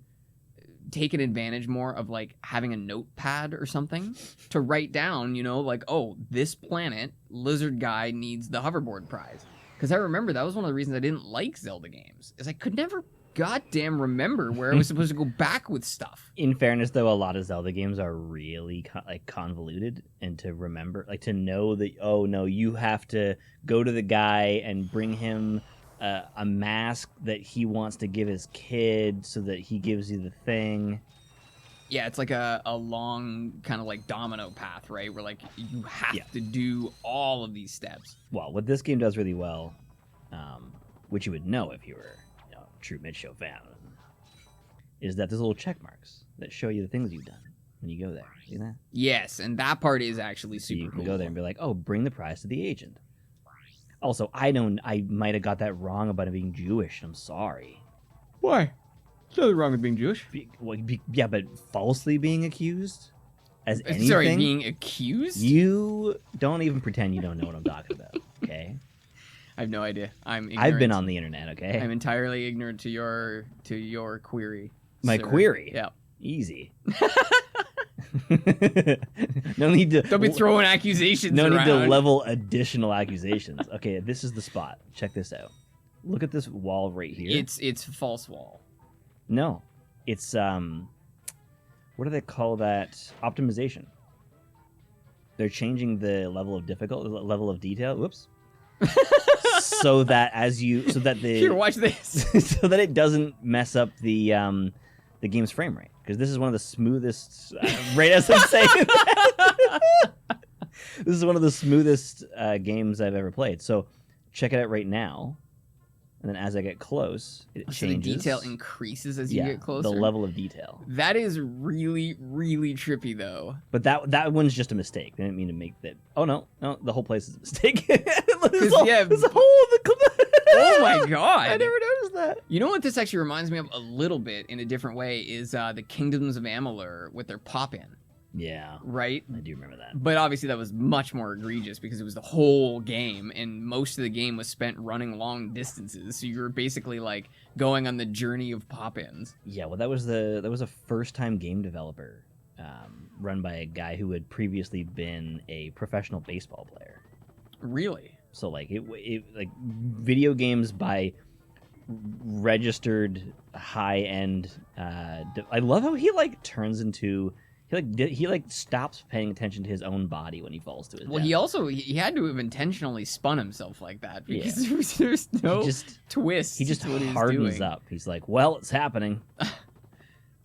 taken advantage more of like having a notepad or something to write down, like, oh, this planet lizard guy needs the hoverboard prize. Because I remember that was one of the reasons I didn't like Zelda games, is I could never goddamn remember where I was supposed to go back with stuff. In fairness, though, a lot of Zelda games are really convoluted, and to remember, like to know that, oh no, you have to go to the guy and bring him a mask that he wants to give his kid so that he gives you the thing. Yeah, it's like a long kind of like domino path, right? Where like you have to do all of these steps. Well, what this game does really well, which you would know if you were true Mitch Show fan, is that there's little check marks that show you the things you've done when you go there. See that? Yes, and that part is actually super cool. You can go there and be like, oh, bring the prize to the agent. Also, I might have got that wrong about him being Jewish. I'm sorry. Why? There's nothing wrong with being Jewish. Yeah, but falsely being accused as anything? Sorry, being accused? You don't even pretend you don't know what I'm talking about, okay? I have no idea. I'm ignorant. I've been on the internet, okay? I'm entirely ignorant to your query. My sir. query? Yeah. Easy. No need to. Don't be throwing accusations No around. need to level additional accusations. Okay, this is the spot. Check this out. Look at this wall right here. It's false wall. No, it's what do they call that? Optimization. They're changing the level of level of detail. Whoops. so that Here, watch this. So that it doesn't mess up the game's frame rate, because this is one of the smoothest. Right as I'm saying, this is one of the smoothest games I've ever played. So check it out right now, and then as I get close, it changes. The detail increases as you get closer. The level of detail. That is really, really trippy, though. But that one's just a mistake. They didn't mean to make that. Oh no, the whole place is a mistake. There's a hole in the. Oh my god! I never noticed that. You know what this actually reminds me of a little bit in a different way is the Kingdoms of Amalur with their pop-in. Yeah. Right? I do remember that. But obviously that was much more egregious because it was the whole game, and most of the game was spent running long distances. So you were basically like going on the journey of pop-ins. Yeah, well, that was a first-time game developer run by a guy who had previously been a professional baseball player. Really? So like it like video games by registered high-end. I love how he like turns into. He stops paying attention to his own body when he falls to his death. Well, he had to have intentionally spun himself like that because there's no twist. He just hardens up. He's like, well, it's happening.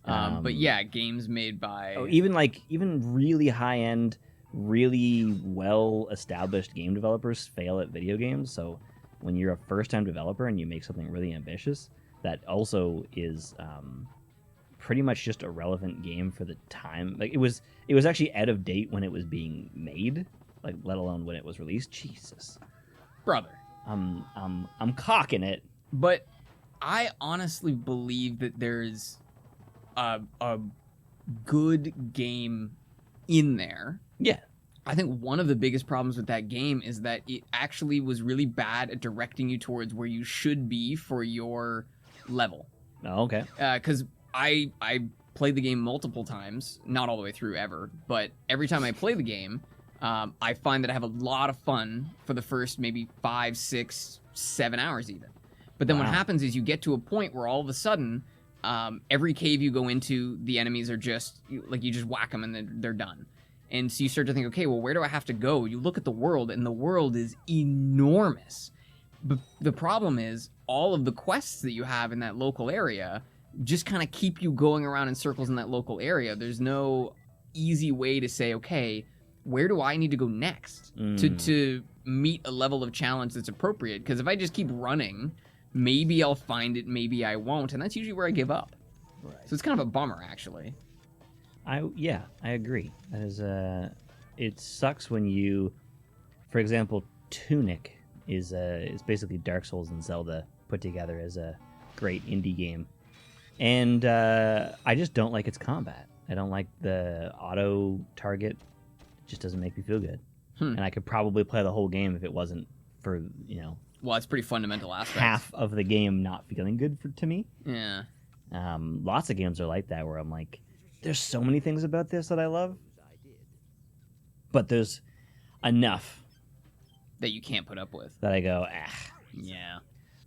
But yeah, games made by even really high end, really well established game developers fail at video games. So when you're a first time developer and you make something really ambitious, that also is pretty much just a relevant game for the time. Like it was actually out of date when it was being made, like let alone when it was released. Jesus, brother, I'm cocking it. But I honestly believe that there's a good game in there. Yeah. I think one of the biggest problems with that game is that it actually was really bad at directing you towards where you should be for your level. Oh, okay. Because I played the game multiple times, not all the way through ever, but every time I play the game, I find that I have a lot of fun for the first maybe 5, 6, 7 hours even. But then what happens is you get to a point where all of a sudden every cave you go into, the enemies are just like you just whack them and then they're done. And so you start to think, okay, well, where do I have to go? You look at the world, and the world is enormous. But the problem is all of the quests that you have in that local area just kind of keep you going around in circles in that local area. There's no easy way to say, okay, where do I need to go next to meet a level of challenge that's appropriate? Because if I just keep running, maybe I'll find it, maybe I won't, and that's usually where I give up. Right. So it's kind of a bummer, actually. I agree. That is it sucks when you, for example, Tunic is basically Dark Souls and Zelda put together as a great indie game, and I just don't like its combat. I don't like the auto target. It just doesn't make me feel good. And I could probably play the whole game if it wasn't for Well, it's pretty fundamental aspect. half of the game not feeling good to me. Yeah. Lots of games are like that where I'm like, there's so many things about this that I love, but there's enough That you can't put up with. that I go, ah. Yeah.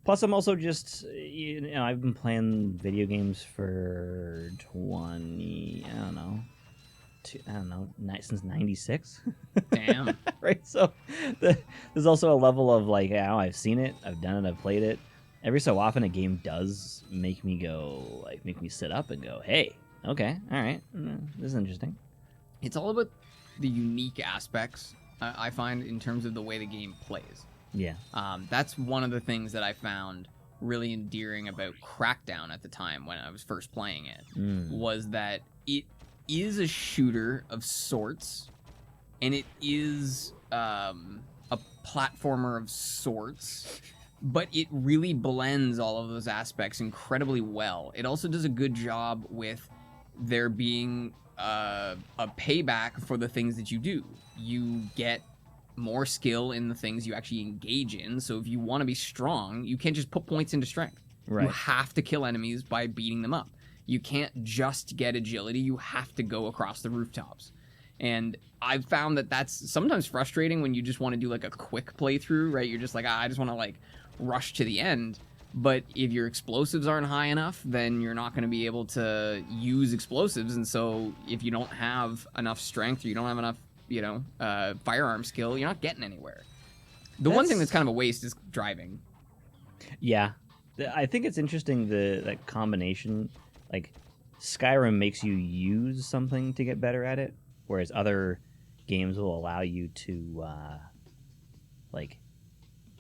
Plus, I'm also just, I've been playing video games for 20, since 96. Damn. Right? So there's also a level of like, I've seen it, I've done it, I've played it. Every so often a game does make me sit up and go, hey, okay, all right, this is interesting. It's all about the unique aspects, I find, in terms of the way the game plays. Yeah. That's one of the things that I found really endearing about Crackdown at the time when I was first playing it, was that it is a shooter of sorts, and it is a platformer of sorts, but it really blends all of those aspects incredibly well. It also does a good job with there being a payback for the things that you do. You get more skill in the things you actually engage in, so if you want to be strong, you can't just put points into strength. Right. You have to kill enemies by beating them up. You can't just get agility, you have to go across the rooftops. And I've found that that's sometimes frustrating when you just want to do like a quick playthrough, right? You're just like, I just want to like rush to the end. But if your explosives aren't high enough, then you're not going to be able to use explosives. And so if you don't have enough strength, or you don't have enough, firearm skill, you're not getting anywhere. The one thing that's kind of a waste is driving. Yeah. I think it's interesting, that combination. Like, Skyrim makes you use something to get better at it, whereas other games will allow you to,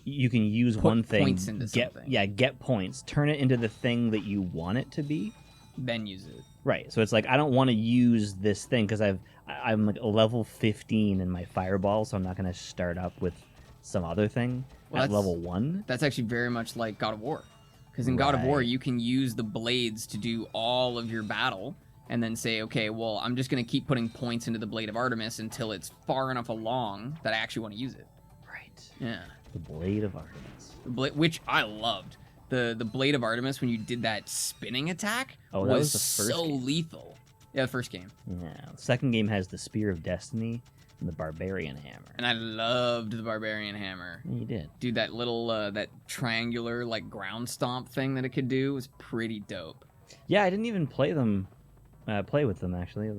you can use Put one thing, points into something. get points, turn it into the thing that you want it to be, Then use it. right? So it's like, I don't want to use this thing because I'm like a level 15 in my fireball, so I'm not going to start up with some other thing at level 1. That's actually very much like God of War. Because in God of War, Right. you can use the blades to do all of your battle, and then say, okay, well, I'm just going to keep putting points into the Blade of Artemis until it's far enough along that I actually want to use it. Right. Yeah. The Blade of Artemis. Which I loved. The Blade of Artemis, when you did that spinning attack, Oh, that was was the first so game. lethal. Yeah, the first game. Yeah. The second game has the Spear of Destiny and the Barbarian Hammer. And I loved the Barbarian Hammer. Yeah, you did. Dude, that little, that triangular, like, ground stomp thing that it could do was pretty dope. Yeah, I didn't even play with them, actually.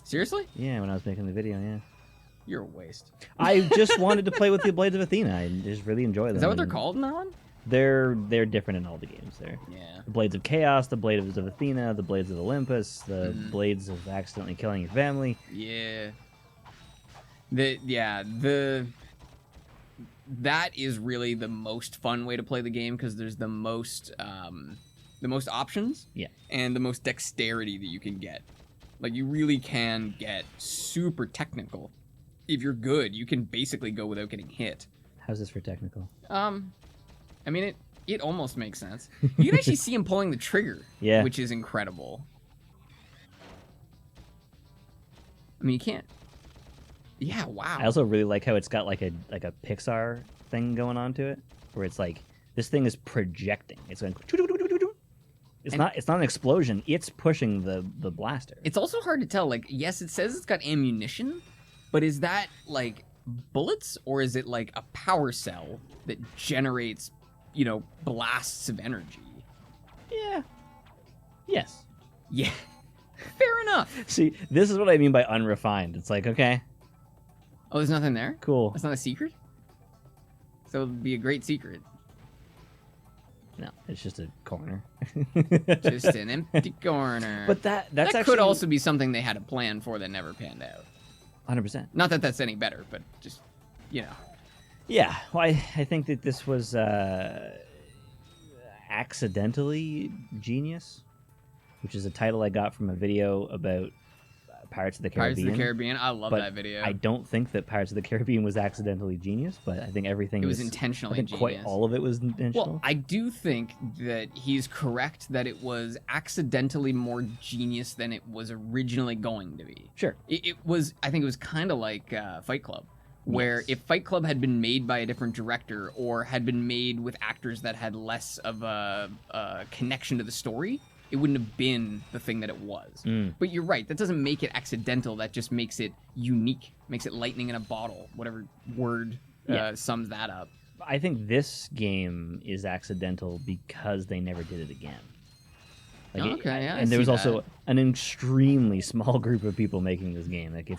Seriously? Yeah, when I was making the video, yeah. You're a waste. I just wanted to play with the Blades of Athena. I just really enjoy them. Is that what they're and called in that one? They're different in all the games there. Yeah. The Blades of Chaos, the Blades of Athena, the Blades of Olympus, the Blades of accidentally killing your family. Yeah. That is really the most fun way to play the game because there's the most options. Yeah. And the most dexterity that you can get. Like, you really can get super technical. If you're good, you can basically go without getting hit. How's this for technical? I mean, it almost makes sense. You can actually see him pulling the trigger, Yeah. which is incredible. I mean, you can't. Yeah, wow. I also really like how it's got like a Pixar thing going on to it, where it's like this thing is projecting. It's going. It's not an explosion. It's pushing the blaster. It's also hard to tell. Like, yes, it says it's got ammunition, but is that like bullets or is it like a power cell that generates, blasts of energy? Yeah, Yes. Yeah. Fair enough. See, this is what I mean by unrefined. It's like, okay, Oh, there's nothing there? cool. That's not a secret? So it'd be a great secret. No, it's just a corner. Just an empty corner. But that's that actually could also be something they had a plan for that never panned out. 100%. Not that that's any better, but just, Yeah, well, I think that this was accidentally genius, which is a title I got from a video about Pirates of the Caribbean. Pirates of the Caribbean. I love but that video. I don't think that Pirates of the Caribbean was accidentally genius, but I think everything It was intentionally I think genius. quite all of it was intentional. Well, I do think that he's correct that it was accidentally more genius than it was originally going to be. Sure. It was, I think it was kind of like Fight Club, where Yes. if Fight Club had been made by a different director or had been made with actors that had less of a connection to the story, it wouldn't have been the thing that it was. But you're right, that doesn't make it accidental, that just makes it unique, makes it lightning in a bottle, whatever word sums that up. I think this game is accidental because they never did it again. Okay, yeah, I and there was see also that. an extremely small group of people making this game. Like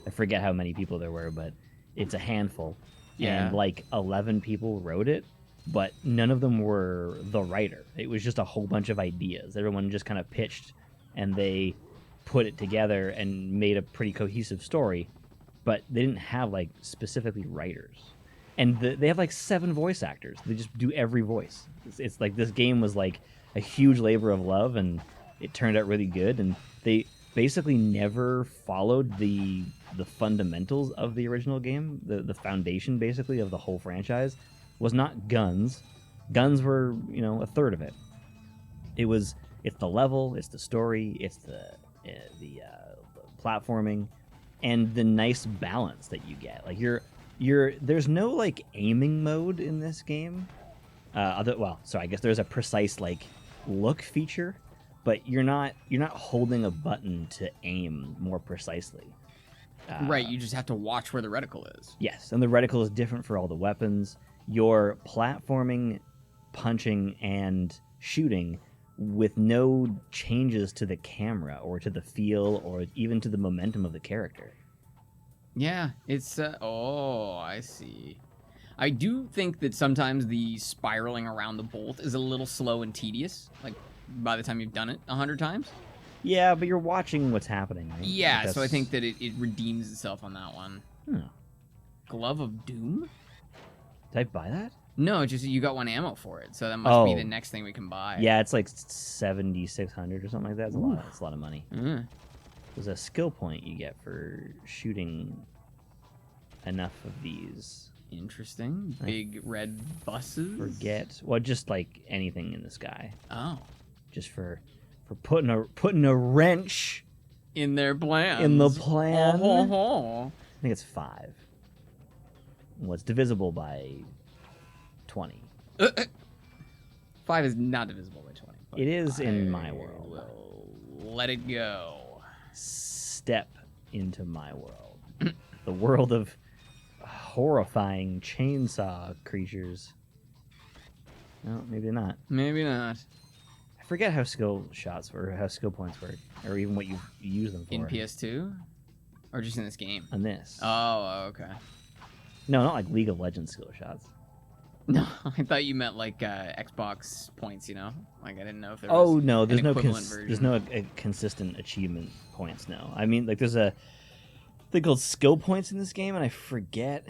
I forget how many people there were, but it's a handful. Yeah. And like 11 people wrote it, but none of them were the writer. It was just a whole bunch of ideas. Everyone just kind of pitched, and they put it together and made a pretty cohesive story. But they didn't have like specifically writers. And they have like 7 voice actors. They just do every voice. It's like this game was like a huge labor of love, and it turned out really good. And they basically never followed the fundamentals of the original game. The foundation basically of the whole franchise was not guns. Guns were, a third of it. It's the level, it's the story, it's the platforming, and the nice balance that you get. Like there's no like aiming mode in this game. I guess there's a precise like look feature, but you're not holding a button to aim more precisely. Right, you just have to watch where the reticle is. Yes, and the reticle is different for all the weapons. You're platforming, punching, and shooting with no changes to the camera or to the feel or even to the momentum of the character. Yeah, it's I see. I do think that sometimes the spiraling around the bolt is a little slow and tedious, like by the time you've done it 100 times. Yeah, but you're watching what's happening, right? Yeah, Like so I think that it redeems itself on that one. Glove of Doom? Did I buy that? No, just you got 1 ammo for it, so that must be Oh. the next thing we can buy. Yeah, it's like 7,600 or something like that. It's a lot. It's a lot of money. There's a skill point you get for shooting enough of these. Interesting. Big red buses? Well, just like anything in the sky. Oh. Just for putting a wrench In their plans. in the plan. Oh. I think it's 5. Well, it's divisible by 20. 5 is not divisible by 20. but It is in I my world. will let it go. Step into my world. The world of horrifying chainsaw creatures. No, maybe not. Maybe not. I forget how skill points work, or even what you use them for. In PS2? Or just in this game? On this. Oh, okay. No, not like League of Legends skill shots. No, I thought you meant like Xbox points, Like I didn't know if there Oh was no, there's an no equivalent version. there's no consistent achievement points. No, I mean like there's a thing called skill points in this game, and I forget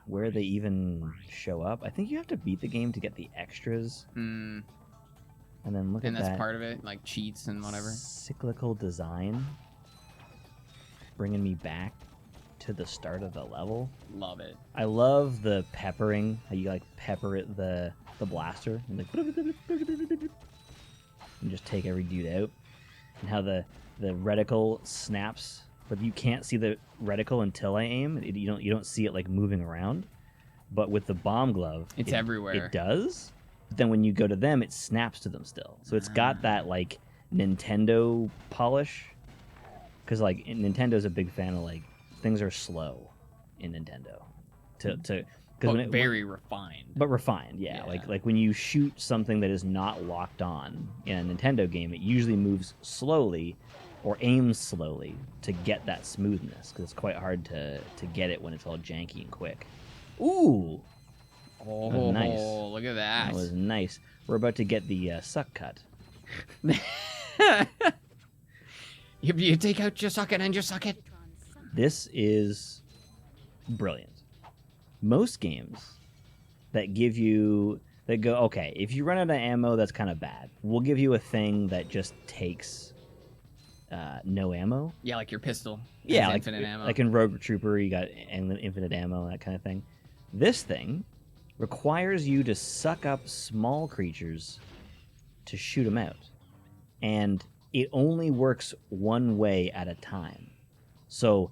where they even show up. I think you have to beat the game to get the extras, and then look And at that's that part of it, like cheats and whatever. cyclical design, bringing me back to the start of the level. Love it. I love the peppering. How you like pepper it the blaster and like and just take every dude out. And how the reticle snaps, but you can't see the reticle until I aim. You don't see it like moving around. But with the bomb glove, It's everywhere. It does. But then when you go to them, it snaps to them still. So it's got that like Nintendo polish. Because like Nintendo's a big fan of like things are slow in Nintendo. To But very refined. But refined, yeah. Like when you shoot something that is not locked on in a Nintendo game, it usually moves slowly or aims slowly to get that smoothness, because it's quite hard to get it when it's all janky and quick. Ooh! Oh, nice. Look at that. That was nice. We're about to get the suck cut. You take out your socket and your socket. This is brilliant. Most games that give you, that go, okay, if you run out of ammo, that's kind of bad. We'll give you a thing that just takes no ammo. Yeah, like your pistol. Yeah, like infinite ammo. Like in Rogue Trooper, you got infinite ammo, that kind of thing. This thing requires you to suck up small creatures to shoot them out. And it only works one way at a time. So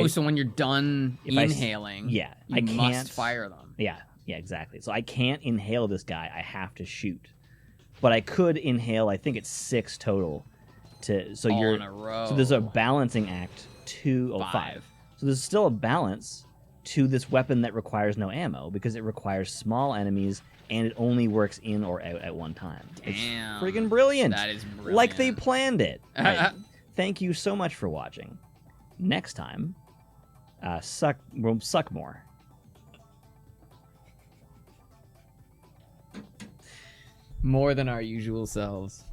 so when you're done inhaling, you must fire them. Yeah, exactly. So I can't inhale this guy. I have to shoot. But I could inhale, I think it's 6 total. All in a row. So there's a balancing act to 5. So there's still a balance to this weapon that requires no ammo, because it requires small enemies and it only works in or out at one time. Damn. It's friggin' brilliant. That is brilliant. Like they planned it. Right. Thank you so much for watching. Next time, we'll suck more. More than our usual selves.